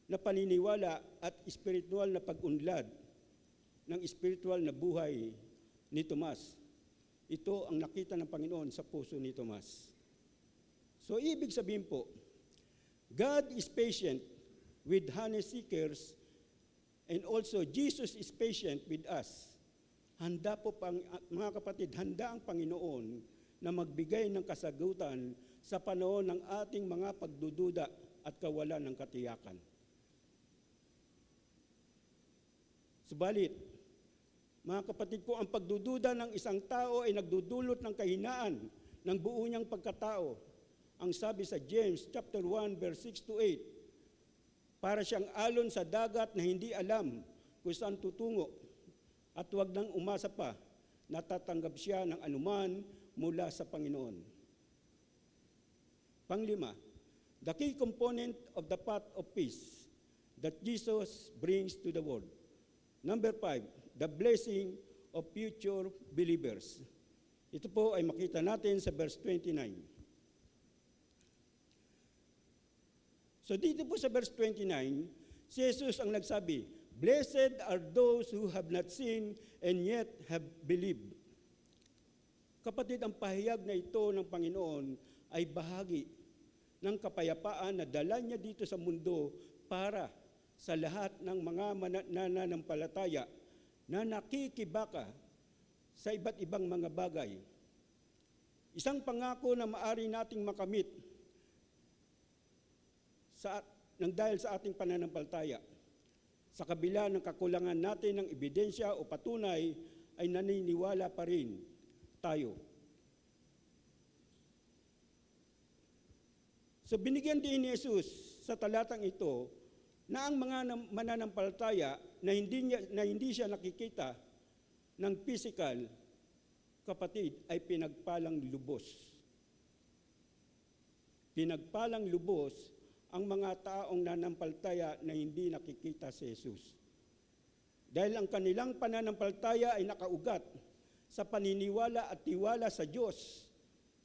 na paniniwala at espiritual na pag-unlad ng espiritual na buhay ni Tomas. Ito ang nakita ng Panginoon sa puso ni Tomas. So ibig sabihin po, God is patient with honest seekers and also Jesus is patient with us. Handa po mga kapatid, handa ang Panginoon na magbigay ng kasagutan sa panahon ng ating mga pagdududa at kawalan ng katiyakan. Subalit, mga kapatid ko, ang pagdududa ng isang tao ay nagdudulot ng kahinaan ng buo niyang pagkatao. Ang sabi sa James chapter 1 verse 6 to 8, para siyang alon sa dagat na hindi alam kung saan tutungo at huwag nang umasa pa, natatanggap siya ng anuman mula sa Panginoon. Panglima, the key component of the path of peace that Jesus brings to the world. Number 5, the blessing of future believers. Ito po ay makita natin sa verse 29. So dito po sa verse 29, si Jesus ang nagsabi, "Blessed are those who have not seen and yet have believed." Kapatid, ang pahayag na ito ng Panginoon ay bahagi ng kapayapaan na dala niya dito sa mundo para sa lahat ng mga mananampalataya na nakikibaka sa iba't ibang mga bagay. Isang pangako na maari nating makamit dahil sa ating pananampalataya. Sa kabila ng kakulangan natin ng ebidensya o patunay, ay naniniwala pa rin tayo. So binigyan din ni Jesus sa talatang ito na ang mga mananampalataya na hindi siya nakikita ng physical, kapatid, ay pinagpalang lubos. Pinagpalang lubos ang mga taong nanampalataya na hindi nakikita si Jesus. Dahil ang kanilang pananampalataya ay nakaugat sa paniniwala at tiwala sa Diyos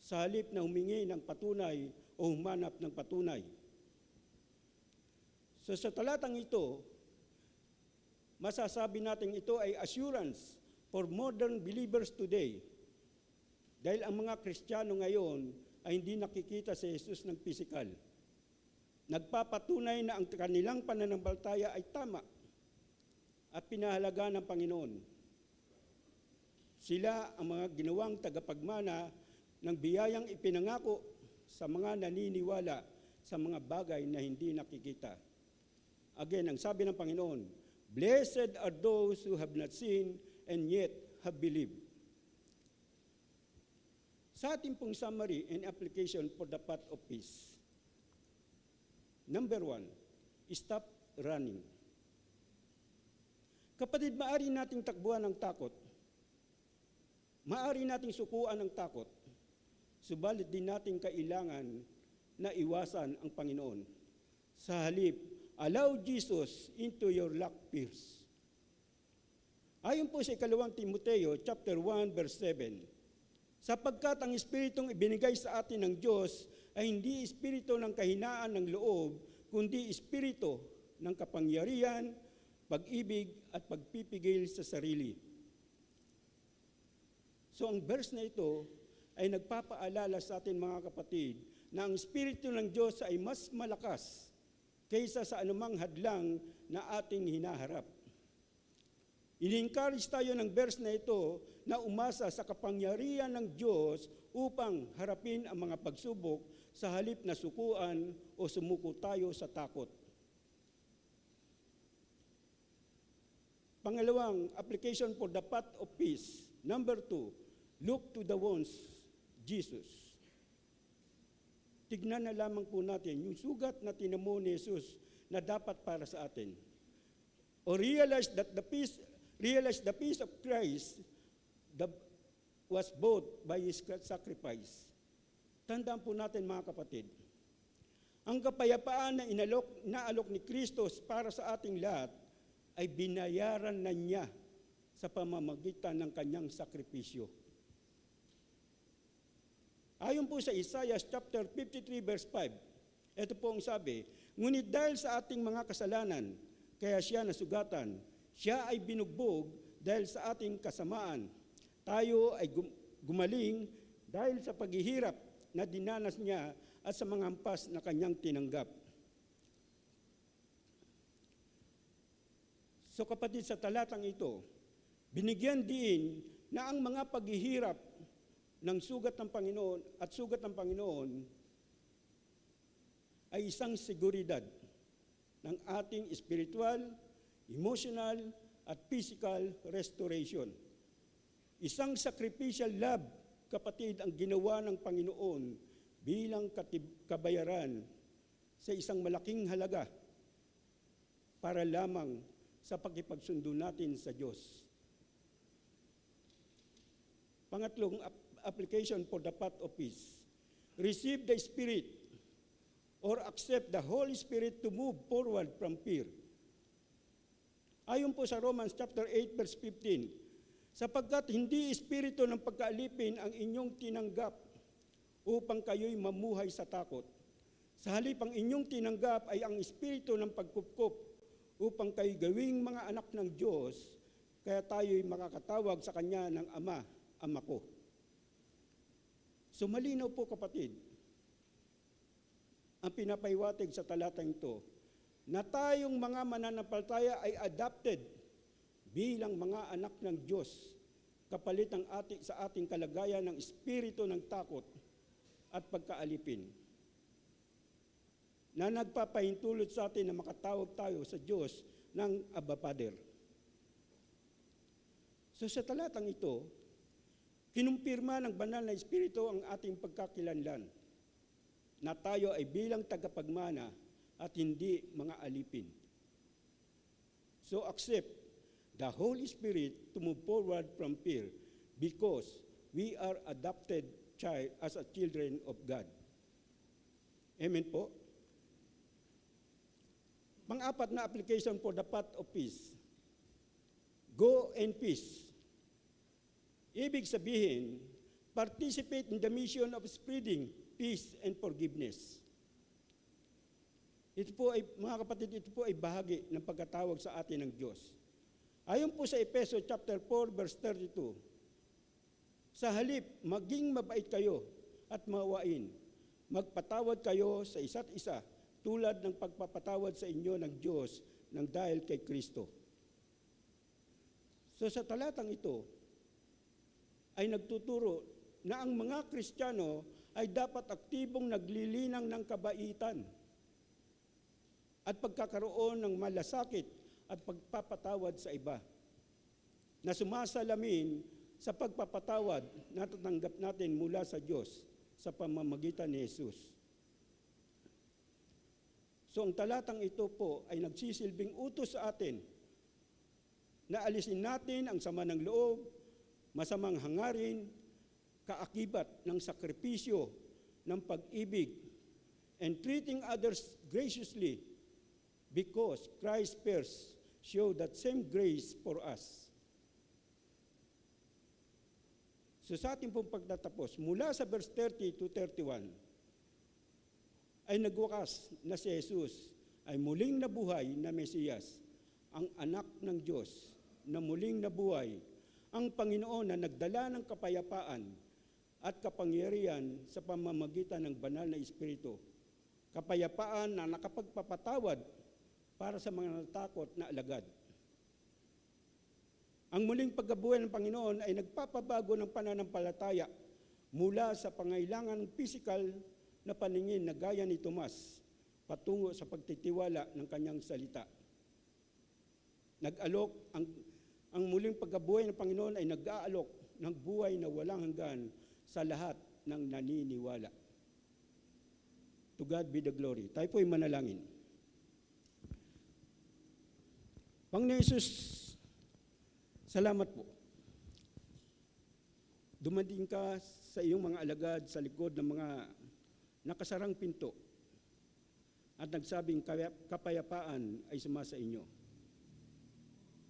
sa halip na humingi ng patunay o humanap ng patunay. So sa talatang ito, masasabi natin ito ay assurance for modern believers today. Dahil ang mga Kristiyano ngayon ay hindi nakikita si Jesus ng pisikal. Nagpapatunay na ang kanilang pananampalataya ay tama at pinahalaga ng Panginoon. Sila ang mga ginawang tagapagmana ng biyayang ipinangako sa mga naniniwala sa mga bagay na hindi nakikita. Again, ang sabi ng Panginoon, "Blessed are those who have not seen and yet have believed." Sa ating pong summary and application for the path of peace. Number 1, stop running. Kapatid, maaari nating takbuhan ng takot. Maaari nating sukuan ng takot. Subalit din natin kailangan na iwasan ang Panginoon. Sa halip, allow Jesus into your lack fears. Ayon po sa 2 Timoteo chapter 1 verse 7, sapagkat ang Espiritong ibinigay sa atin ng Diyos ay hindi espiritu ng kahinaan ng loob, kundi espiritu ng kapangyarihan, pag-ibig at pagpipigil sa sarili. So ang verse na ito ay nagpapaalala sa atin mga kapatid na ang Espiritu ng Diyos ay mas malakas kaysa sa anumang hadlang na ating hinaharap. In-encourage tayo ng verse na ito na umasa sa kapangyarihan ng Diyos upang harapin ang mga pagsubok sa halip na sukuan o sumuko tayo sa takot. Pangalawang, application for the path of peace. Number 2, look to the wounds, Jesus. Tignan na lamang po natin yung sugat na tinamo ni Jesus na dapat para sa atin. Or realize the peace of Christ was bought by His sacrifice. Tandaan po natin mga kapatid, ang kapayapaan na naalok ni Kristo para sa ating lahat ay binayaran na niya sa pamamagitan ng kanyang sakripisyo. Ayon po sa Isaiah chapter 53 verse 5, ito po ang sabi, ngunit dahil sa ating mga kasalanan, kaya siya nasugatan, siya ay binugbog dahil sa ating kasamaan. Tayo ay gumaling dahil sa paghihirap na dinanas niya at sa mga hampas na kanyang tinanggap. So kapatid, sa talatang ito, binigyan din na ang mga paghihirap ng sugat ng Panginoon at sugat ng Panginoon ay isang seguridad ng ating spiritual, emotional, at physical restoration. Isang sacrificial love, kapatid, ang ginawa ng Panginoon bilang kabayaran sa isang malaking halaga para lamang sa pagkipagsundo natin sa Diyos. Pangatlong application for the path of peace. Receive the Spirit or accept the Holy Spirit to move forward from fear. Ayon po sa Romans chapter 8 verse 15, sapagkat hindi espiritu ng pagkaalipin ang inyong tinanggap upang kayo'y mamuhay sa takot. Sa halip ang inyong tinanggap ay ang espiritu ng pagkupkup upang kayo'y gawing mga anak ng Diyos, kaya tayo'y makakatawag sa Kanya ng Ama, Ama ko. So malinaw po kapatid, ang pinapaiwatig sa talatang ito, na tayong mga mananampalataya ay adopted bilang mga anak ng Diyos kapalit sa ating kalagayan ng espiritu ng takot at pagkaalipin, na nagpapahintulot sa atin na makatawag tayo sa Diyos ng Abba Father. So sa talatang ito, kinumpirma ng banal na Espiritu ang ating pagkakilanlan na tayo ay bilang tagapagmana at hindi mga alipin. So accept the Holy Spirit to move forward from fear because we are adopted child as a children of God. Amen po? Pang-apat na application for the path of peace. Go in peace. Ibig sabihin, participate in the mission of spreading peace and forgiveness. Ito po ay, mga kapatid, ito po ay bahagi ng pagkatawag sa atin ng Diyos. Ayon po sa Efeso chapter 4 verse 32, sa halip, maging mabait kayo at mawain. Magpatawad kayo sa isa't isa tulad ng pagpapatawad sa inyo ng Diyos ng dahil kay Kristo. So sa talatang ito ay nagtuturo na ang mga Kristiyano ay dapat aktibong naglilinang ng kabaitan at pagkakaroon ng malasakit at pagpapatawad sa iba na sumasalamin sa pagpapatawad na tatanggap natin mula sa Diyos sa pamamagitan ni Jesus. So ang talatang ito po ay nagsisilbing utos sa atin na alisin natin ang sama ng loob, masamang hangarin, kaakibat ng sakripisyo, ng pag-ibig, and treating others graciously because Christ first showed that same grace for us. So sa ating pong pagtatapos, mula sa verse 30 to 31, ay nagwakas na si Jesus ay muling nabuhay na Mesiyas, ang anak ng Diyos na muling nabuhay, ang Panginoon na nagdala ng kapayapaan at kapangyarihan sa pamamagitan ng banal na Espiritu. Kapayapaan na nakapagpapatawad para sa mga natakot na alagad. Ang muling pagkabuhay ng Panginoon ay nagpapabago ng pananampalataya mula sa pangailangan pisikal na paningin na gaya ni Tomas patungo sa pagtitiwala ng kanyang salita. Ang muling pagkabuhay ng Panginoon ay nag-aalok ng buhay na walang hanggan sa lahat ng naniniwala. To God be the glory. Tayo po'y manalangin. Panginoon Jesus, salamat po. Dumating ka sa iyong mga alagad sa likod ng mga nakasarang pinto at nagsabing kapayapaan ay sumasa inyo.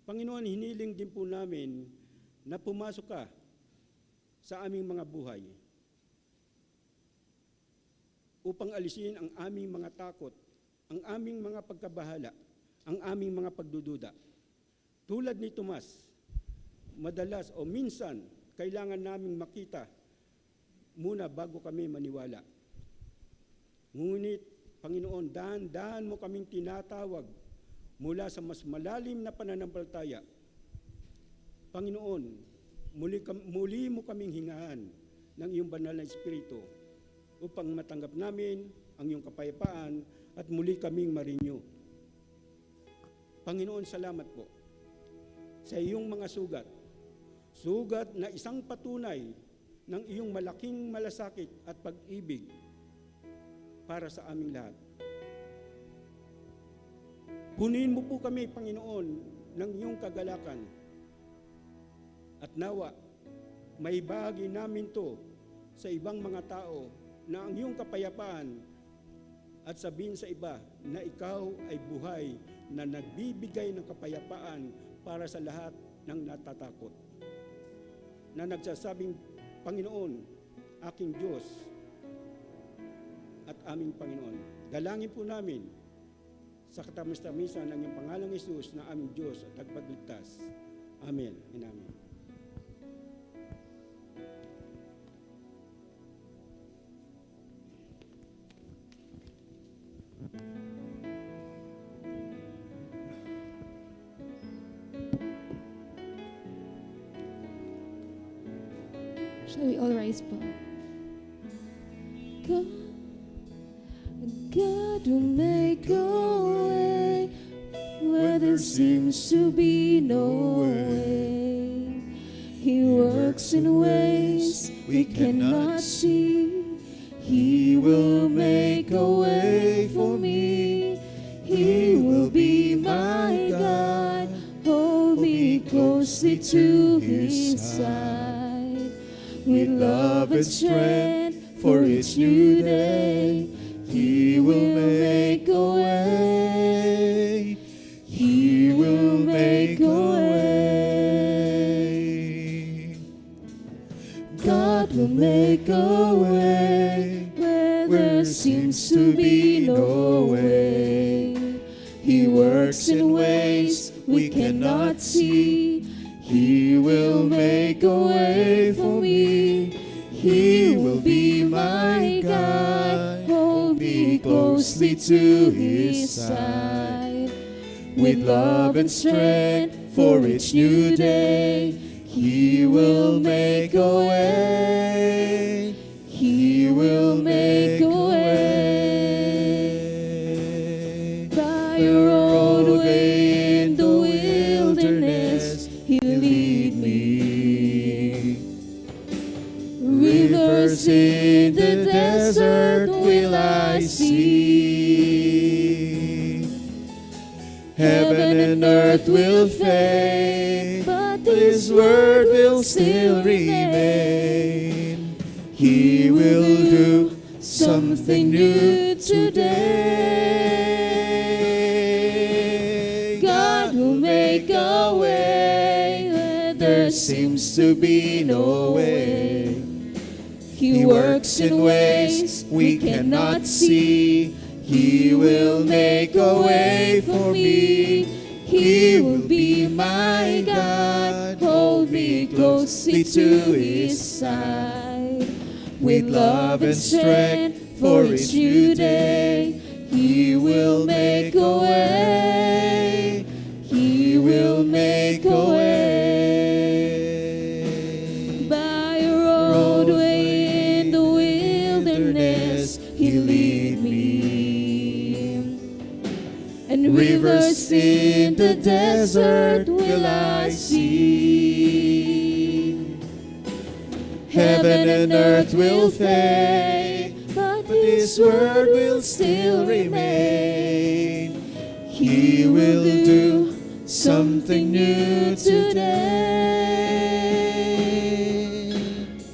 Panginoon, hiniling din po namin na pumasok ka sa aming mga buhay upang alisin ang aming mga takot, ang aming mga pagkabahala, ang aming mga pagdududa. Tulad ni Tomas, madalas o minsan, kailangan naming makita muna bago kami maniwala. Ngunit, Panginoon, dahan-dahan mo kaming tinatawag mula sa mas malalim na pananampalataya. Panginoon, muli mo kaming hingahan ng iyong banal na Espiritu upang matanggap namin ang iyong kapayapaan at muli kaming marinyo. Panginoon, salamat po sa iyong mga sugat na isang patunay ng iyong malaking malasakit at pag-ibig para sa aming lahat. Punin mo po kami, Panginoon, ng iyong kagalakan at nawa, may bahagi namin to sa ibang mga tao na ang iyong kapayapaan at sabihin sa iba na ikaw ay buhay na nagbibigay ng kapayapaan para sa lahat ng natatakot. Na nagsasabing, Panginoon, aking Diyos at aming Panginoon. Dalangin po namin sa katamis-tamisan ng iyong pangalang Jesus na aming Diyos at tagapagligtas. Amen and amen. Shall we all rise po? God, God will make a way where there seems to be no way. He works in ways we cannot see. He will make a way for me. He will be my God. Hold me closely to His side. With love and strength for each new day, He will make a way. He will make a way. God will make a way where there seems to be no way. He works in ways we cannot see. He will make a way for me. He will be my God. Hold me closely to His side. With love and strength for each new day, He will make a way. He will make a way. By a roadway in the wilderness, He'll lead me. Rivers in the desert will I see. Heaven and earth will fade, but His word will still remain. He will do something new today. God will make a way where there seems to be no way. He works in ways we cannot see. He will make a way for me. He will be my God. Hold me closely to His side. With love and strength for each new day, He will make a way. He will make a way. By a roadway in the wilderness, He'll lead me. And rivers in the desert will I see. Heaven and earth will fade, but His word will still remain. He will do something new today.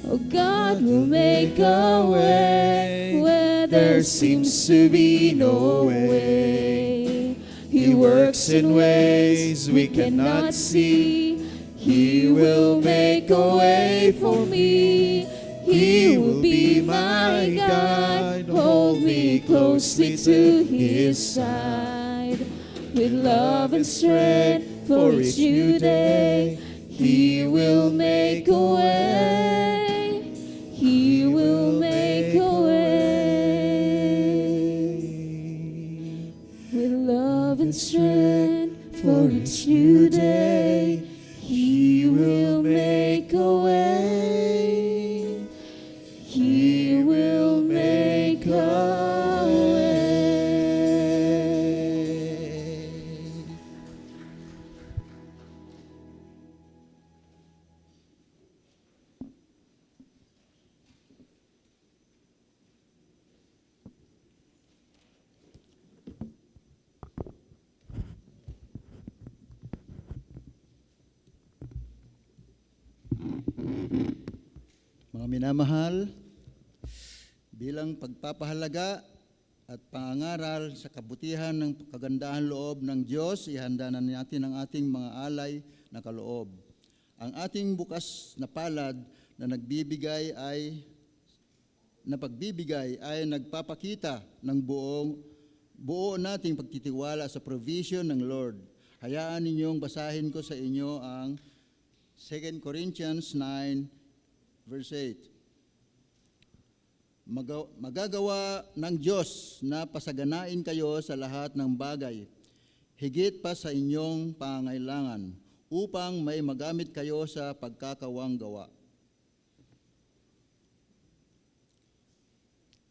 Oh, God will make a way where there seems to be no way. He works in ways we cannot see. He will make a way for me. He will be my God. Hold me closely to His side. With love and strength for each new day, He will make a way. He will make a way. With love and strength for each new day, He will make a way. He will make a way. Mga minamahal, bilang pagpapahalaga at pangangaral sa kabutihan ng kagandahan loob ng Diyos, ihanda na natin ang ating mga alay na kaloob. Ang ating bukas na palad na pagbibigay ay nagpapakita ng buo nating pagtitiwala sa provision ng Lord. Hayaan ninyong basahin ko sa inyo ang 2 Corinthians 9, verse 8. Magagawa ng Diyos na pasaganain kayo sa lahat ng bagay, higit pa sa inyong pangailangan, upang may magamit kayo sa pagkakawang gawa.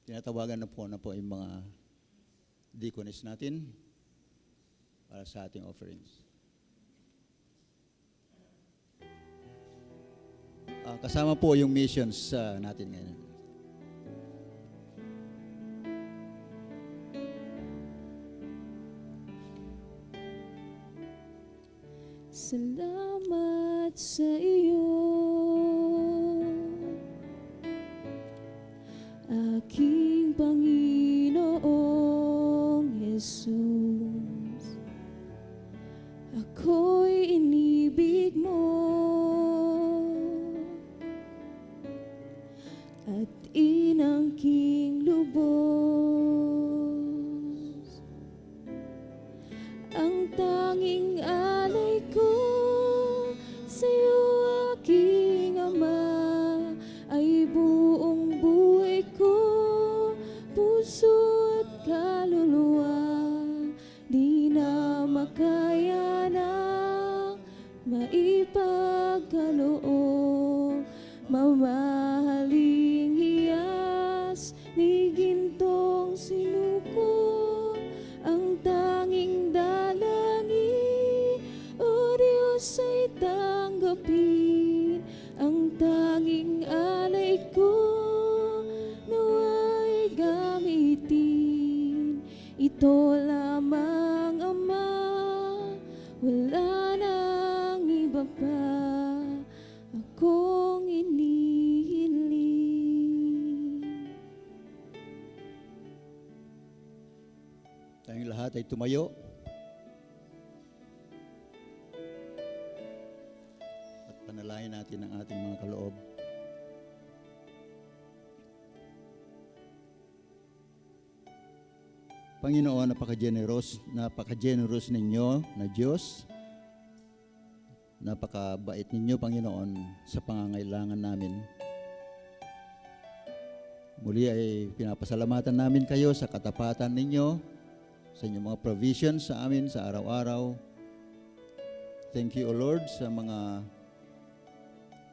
Tinatawagan na po yung mga deaconess natin para sa ating offerings. Kasama po yung missions natin ngayon. Salamat sa iyo, aking Panginoong Jesus. Ako'y inibig mo at inangking lubos. Ang tanging alay ko sa'yo, aking Ama, ay buong buhay ko, puso at kaluluwa. Di na makaya na maipagkaloob, mamahaling hiyas ni gintong sinuko. Ang tanging dalangin, O Diyos, ay tanggapin. Ang tanging alay ko, nawa'y gamitin. Ito lamang, Ama, wala nang iba pa akong inihiling. Tayong lahat ay tumayo. At panalangin natin ang ating mga kaloob. Panginoon, napaka-generous ninyo na Diyos. Napakabait ninyo, Panginoon, sa pangangailangan namin. Muli ay pinapasalamatan namin kayo sa katapatan ninyo, sa inyong mga provisions sa amin sa araw-araw. Thank you, O Lord, sa mga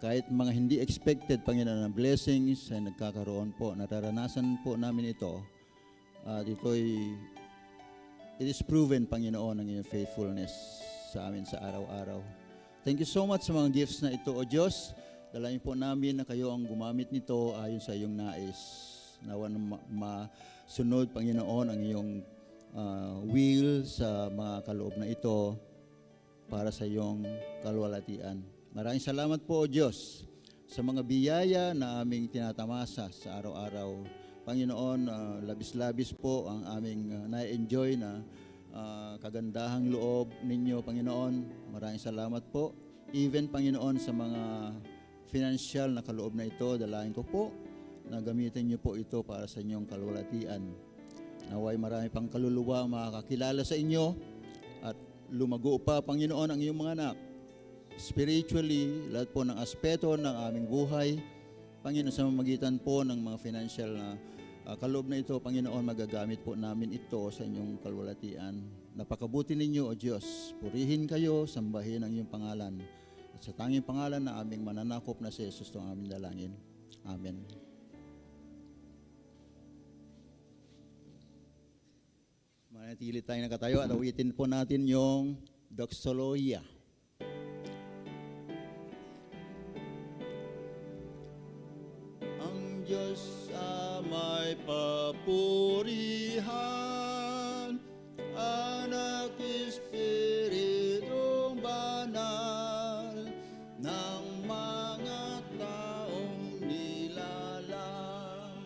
kahit mga hindi expected, Panginoon, na blessings ay nagkakaroon po. Nararanasan po namin ito. At it is proven, Panginoon, ang inyong faithfulness sa amin sa araw-araw. Thank you so much sa mga gifts na ito, O Diyos. Dalayan po namin na kayo ang gumamit nito ayon sa iyong nais. Nawa na masunod, Panginoon, ang iyong will sa mga kaloob na ito para sa iyong kalwalatian. Maraming salamat po, O Diyos, sa mga biyaya na aming tinatamasa sa araw-araw. Panginoon, labis-labis po ang aming na-enjoy na kagandahang loob ninyo, Panginoon. Maraming salamat po. Even, Panginoon, sa mga financial na kaloob na ito, dalayan ko po na gamitin niyo po ito para sa inyong kalwalatian. Naway marami pang kaluluwa makakakilala sa inyo at lumago pa, Panginoon, ang iyong mga anak. Spiritually, lahat po ng aspeto ng aming buhay, Panginoon, sa mamagitan po ng mga financial na kaloob na ito, Panginoon, magagamit po namin ito sa inyong kalwalatian. Napakabuti ninyo, O Diyos. Purihin kayo, sambahin ang iyong pangalan. At sa tanging pangalan na aming mananakop na si Jesus itong aming dalangin. Amen. Manatili tayong nakatayo at awitin po natin yung Doxologia. Ang Diyos may papurihan, Anak, Espiritong banal, ng mga taong nilalang,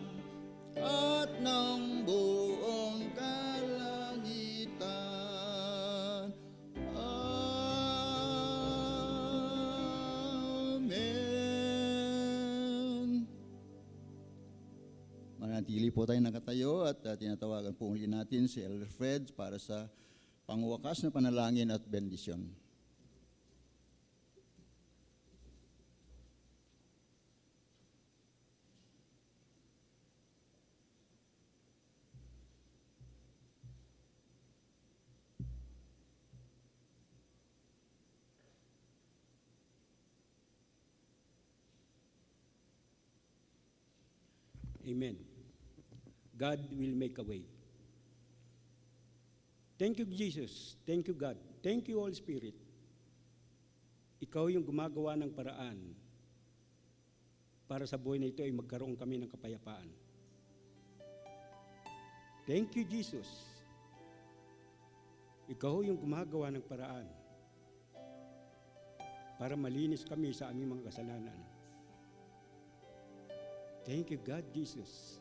at ng buong kalangitan. Amen. Manatili po tayo nakatayo at tinatawagan po ulit natin si Elder Fred para sa pangwakas na panalangin at bendisyon. Amen. God will make a way. Thank you, Jesus. Thank you, God. Thank you, Holy Spirit. Ikaw yung gumagawa ng paraan para sa buhay na ito ay magkaroon kami ng kapayapaan. Thank you, Jesus. Ikaw yung gumagawa ng paraan para malinis kami sa aming mga kasalanan. Thank you, God, Jesus.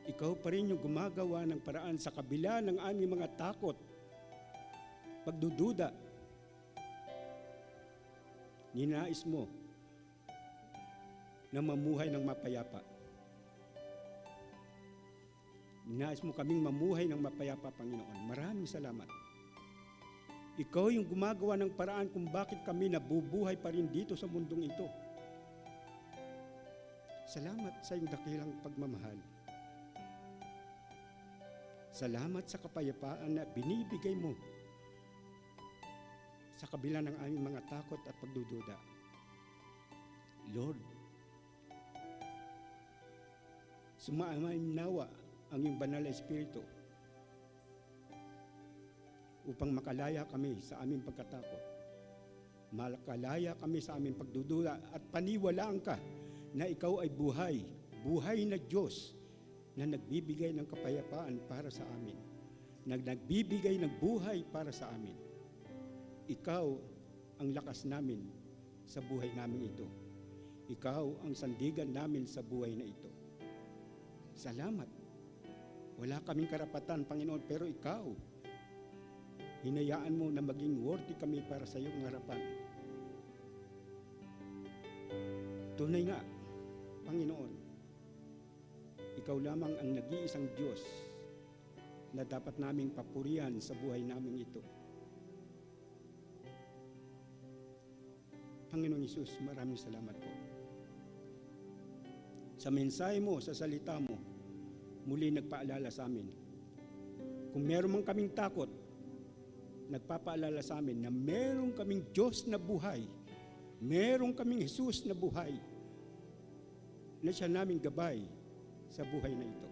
Ikaw pa rin yung gumagawa ng paraan sa kabila ng aming mga takot, pagdududa. Ninais mo na mamuhay ng mapayapa. Ninais mo kaming mamuhay ng mapayapa, Panginoon. Maraming salamat. Ikaw yung gumagawa ng paraan kung bakit kami nabubuhay pa rin dito sa mundong ito. Salamat sa iyong dakilang pagmamahal. Salamat sa kapayapaan na binibigay mo sa kabila ng aming mga takot at pagdududa. Lord, sumaimainawa ang iyong banal na Espiritu upang makalaya kami sa aming pagkatakot. Makalaya kami sa aming pagdududa at paniwalaan ka na ikaw ay buhay, buhay na Diyos na nagbibigay ng kapayapaan para sa amin, na nagbibigay ng buhay para sa amin. Ikaw ang lakas namin sa buhay namin ito. Ikaw ang sandigan namin sa buhay na ito. Salamat. Wala kaming karapatan, Panginoon, pero ikaw, hinayaan mo na maging worthy kami para sa iyong harapan. Tunay nga, Panginoon, ikaw lamang ang nag-iisang Diyos na dapat naming papurihan sa buhay namin ito. Panginoon Hesus, maraming salamat po. Sa mensahe mo, sa salita mo, muli nagpaalala sa amin. Kung meron man kaming takot, nagpapaalala sa amin na meron kaming Diyos na buhay, meron kaming Jesus na buhay, na siya naming gabay sa buhay na ito.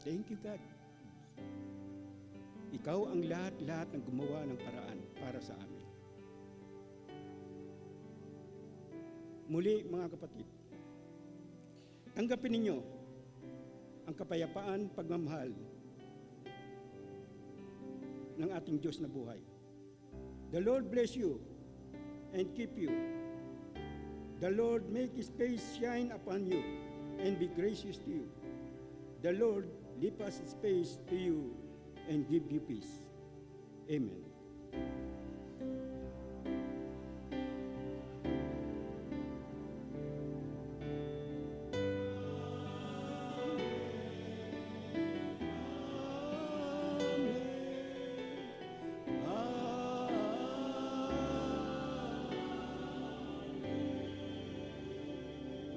Thank you, God. Ikaw ang lahat-lahat ng gumawa ng paraan para sa amin. Muli, mga kapatid, tanggapin ninyo ang kapayapaan, pagmamahal ng ating Diyos na buhay. The Lord bless you and keep you. The Lord make His face shine upon you and be gracious to you. The Lord lift up His face to you and give you peace. Amen.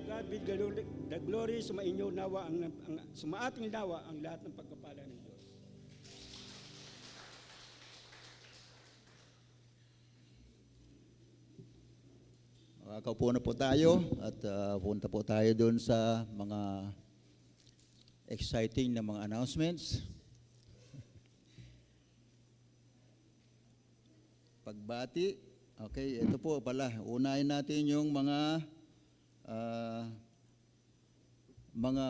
God be the glory, sumainyo nawa sumaating nawa ang lahat ng pagkapala ng Diyos. Makakaupo na po tayo at punta po tayo doon sa mga exciting na mga announcements. Pagbati. Okay, ito po pala. Unahin natin yung mga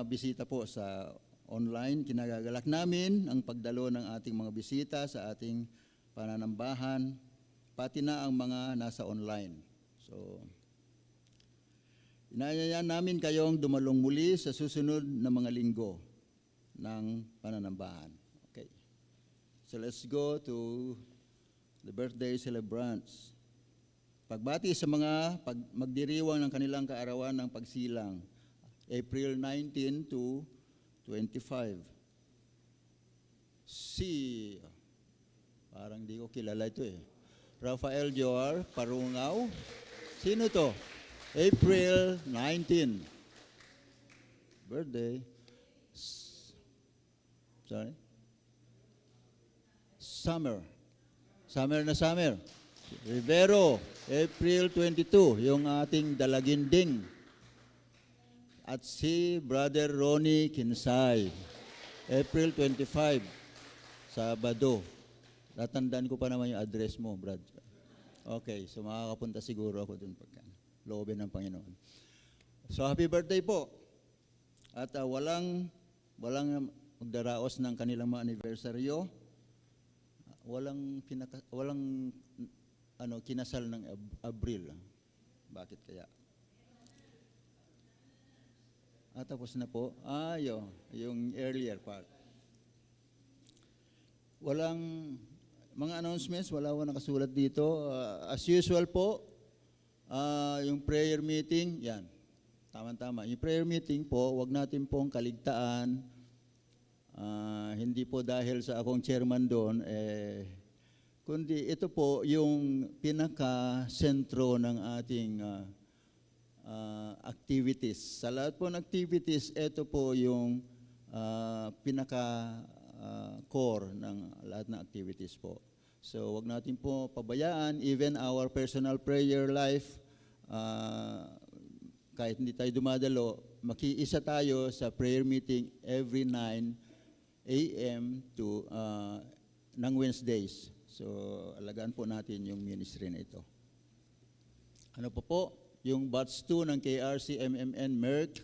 bisita po sa online. Kinagagalak namin ang pagdalo ng ating mga bisita sa ating pananambahan, pati na ang mga nasa online. So, inayayaan namin kayong dumalong muli sa susunod na mga linggo ng pananambahan. Okay. So let's go to the birthday celebrants. Pagbati sa mga magdiriwang ng kanilang kaarawan ng pagsilang, April 19 to 25. Parang di ko kilala ito eh. Rafael Joar Parungaw. Sino to? April 19. Birthday. Sorry? Summer. Summer. Rivero, April 22, yung ating dalaginding. At si Brother Ronnie Kinsay, April 25, Sabado. Tatandaan ko pa naman yung address mo, Brad. Okay, so makakapunta siguro ako dun pagka loobin ng Panginoon. So happy birthday po. At walang magdaraos ng kanilang mga anibersaryo. Walang kinasal ng Abril. Bakit kaya? Tapos na po. Yung earlier part. Walang mga announcements, wala nakasulat dito. As usual po, yung prayer meeting, yan. Tama-tama. Yung prayer meeting po, wag natin pong kaligtaan. Hindi po dahil sa akong chairman doon, kundi ito po yung pinaka-sentro ng ating activities. Sa lahat po ng activities, ito po yung pinaka-core ng lahat ng activities po. So, wag natin po pabayaan, even our personal prayer life, kahit hindi tayo dumadalo, makiisa tayo sa prayer meeting every 9 a.m. to ng Wednesdays. So, alagaan po natin yung ministry na ito. Ano po? Yung batch 2 ng KRC MMN MERC.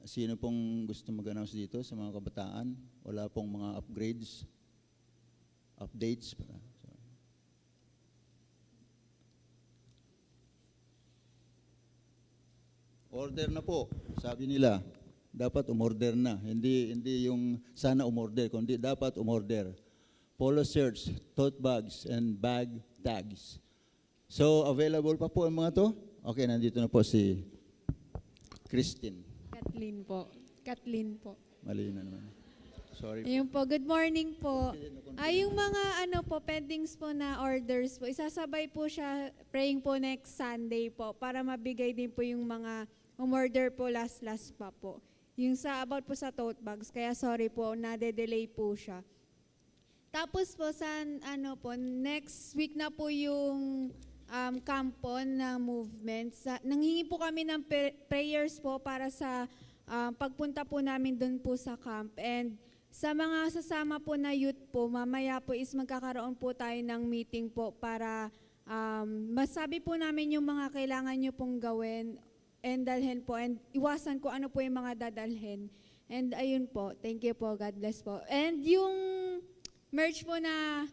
Sino pong gusto mag-announce dito sa mga kabataan? Wala pong mga updates. Order na po, sabi nila. Dapat umorder na. Hindi yung sana umorder, kundi dapat umorder. Polo shirts, tote bags, and bag tags. So, available pa po ang mga to? Okay, nandito na po si Christine. Kathleen po. Mali na naman. Sorry. Ayun po, good morning po. Yung mga pendings po na orders po, isasabay po siya, praying po next Sunday po, para mabigay din po yung mga umorder po last pa po. Yung about po sa tote bags, kaya sorry po, nade-delay po siya. Tapos po next week na po yung kampon na movement. Nanghingi po kami ng prayers po para sa pagpunta po namin doon po sa camp. And sa mga sasama po na youth po, mamaya po is magkakaroon po tayo ng meeting po para masabi po namin yung mga kailangan nyo pong gawin and dalhin po and iwasan ko ano po yung mga dadalhin. And ayun po, thank you po, God bless po. And yung merch po na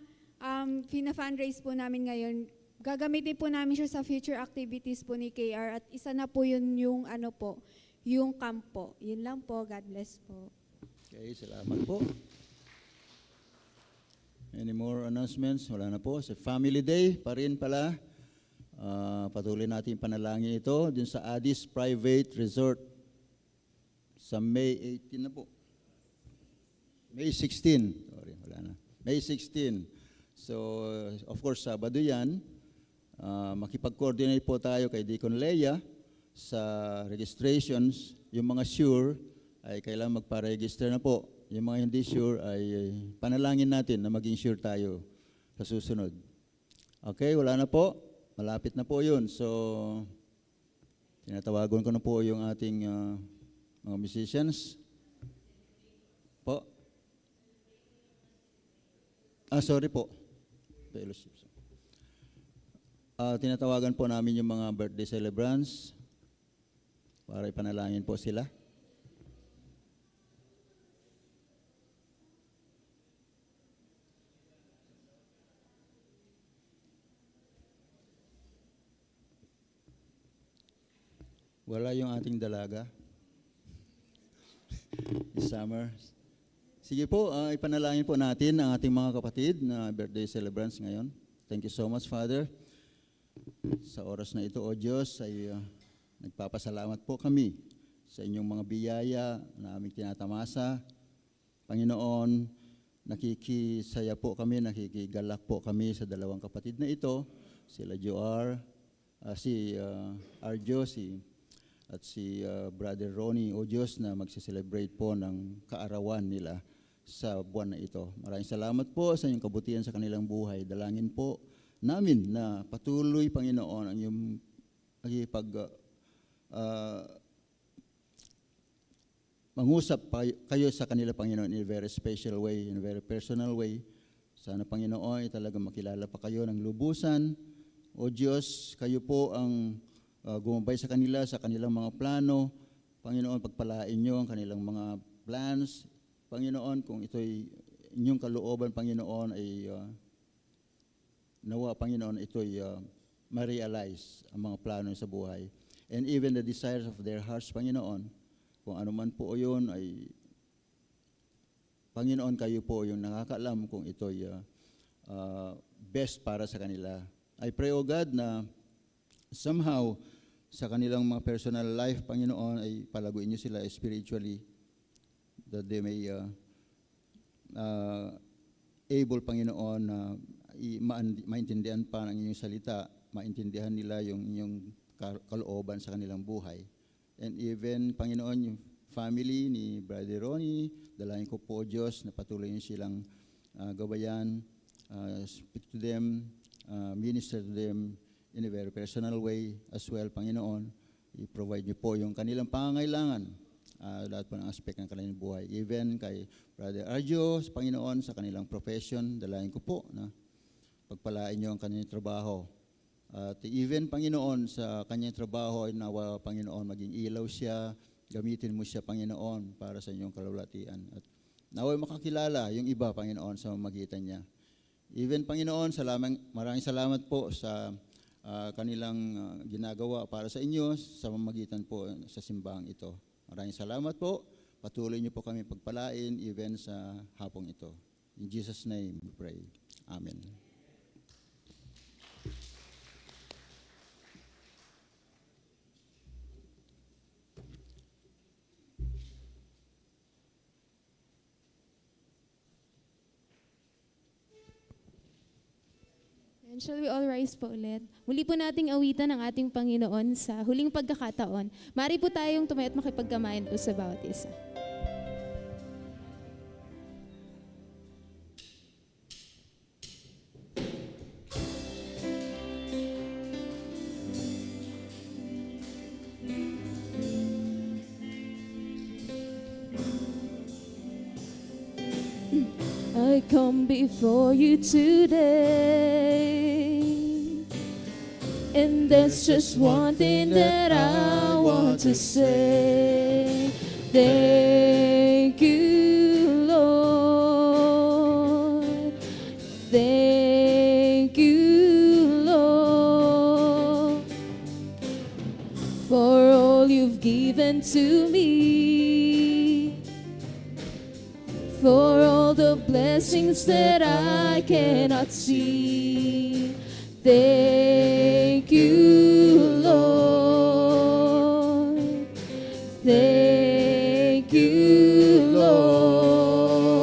fina-fundraise po namin ngayon, gagamitin po namin siya sa future activities po ni KR at isa na po yun yung yung camp po. Yun lang po, God bless po. Okay, salamat po. Any more announcements? Wala na po. Sa Family Day pa rin pala. Patuloy natin panalangin ito dun sa Addis Private Resort sa May 18 na po. May 16. Sorry, wala na. May 16. So, of course, Sabado yan. Makipag-coordinate po tayo kay Deacon Leia sa registrations. Yung mga sure ay kailangan magpa-register na po. Yung mga hindi sure ay panalangin natin na maging sure tayo sa susunod. Okay, wala na po. Malapit na po yun. So, tinatawagan ko na po yung ating mga musicians. Po. Sorry po. Fellowship. Tinatawagan po namin yung mga birthday celebrants para ipanalangin po sila. Wala yung ating dalaga. This summer. Sige po, ipanalangin po natin ang ating mga kapatid na birthday celebrants ngayon. Thank you so much, Father. Sa oras na ito, O Diyos, ay nagpapasalamat po kami sa inyong mga biyaya na aming tinatamasa. Panginoon, nakikisaya po kami, nakikigalak po kami sa dalawang kapatid na ito, sila Joar, si Arjo, at si Brother Ronnie, O Diyos, na magsiselebrate po ng kaarawan nila sa buwan na ito. Maraming salamat po sa inyong kabutihan sa kanilang buhay. Dalangin po namin na patuloy, Panginoon, ang iyong mangusap kayo sa kanila, Panginoon, in a very special way, in a very personal way. Sana, Panginoon, ay talagang makilala pa kayo ng lubusan. O Diyos, kayo po ang gumabay sa kanila, sa kanilang mga plano. Panginoon, pagpalain niyo ang kanilang mga plans. Panginoon, kung ito'y inyong kalooban, Panginoon, ay nawa, Panginoon, ito'y ma-realize ang mga plano sa buhay. And even the desires of their hearts, Panginoon, kung ano man po yun, ay Panginoon, kayo po yung nakakaalam kung ito'y best para sa kanila. I pray, O God, na somehow sa kanilang mga personal life, Panginoon, ay palaguin niyo sila spiritually, that they may able, Panginoon, na maintindihan pa ng inyong salita, maintindihan nila yung inyong kalooban sa kanilang buhay. And even, Panginoon, yung family ni Brother Ronnie, dalayan ko po, Diyos, na patuloy niyo silang gabayan, speak to them, minister to them in a very personal way as well, Panginoon. I-provide niyo po yung kanilang pangangailangan, lahat po ng aspect ng kanilang buhay. Even kay Brother Arjo, Panginoon, sa kanilang profession, dalayan ko po na pagpalain niyo ang kanilang trabaho. At even, Panginoon, sa kanyang trabaho ay nawa, Panginoon, maging ilaw siya, gamitin mo siya, Panginoon, para sa inyong kalulatian. At naway makakilala yung iba, Panginoon, sa magitan niya. Even, Panginoon, maraming salamat po sa kanilang ginagawa para sa inyo, sa mamagitan po sa simbahang ito. Maraming salamat po. Patuloy niyo po kami pagpalain, even sa hapong ito. In Jesus' name we pray. Amen. And shall we all rise po ulit? Muli po nating awitan ang ating Panginoon sa huling pagkakataon. Mari po tayong tumayo at makipagkamayan po sa bawat isa. I come before you today, and there's just one thing that I want to say. Thank you, Lord. Thank you, Lord, for all you've given to me, for all the blessings that I cannot see. Thank you, Lord. Thank you, Lord.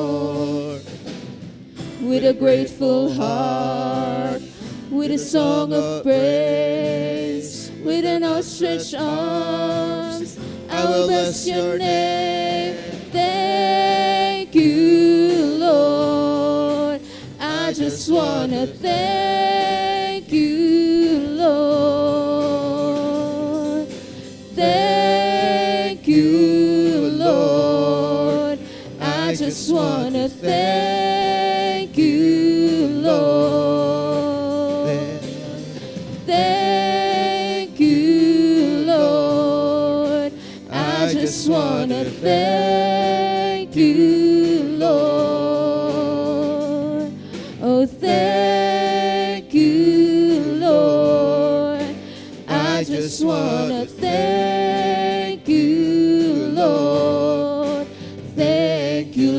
With a grateful heart, with a song of praise, with an outstretched arms, I will bless your name. Thank you, Lord. I just wanna thank you, Lord. Thank you, Lord. I just wanna thank you, Lord. Thank you, Lord. I just wanna thank you, Lord. Oh, thank you, Lord. I just wanna thank you, Lord. Thank you,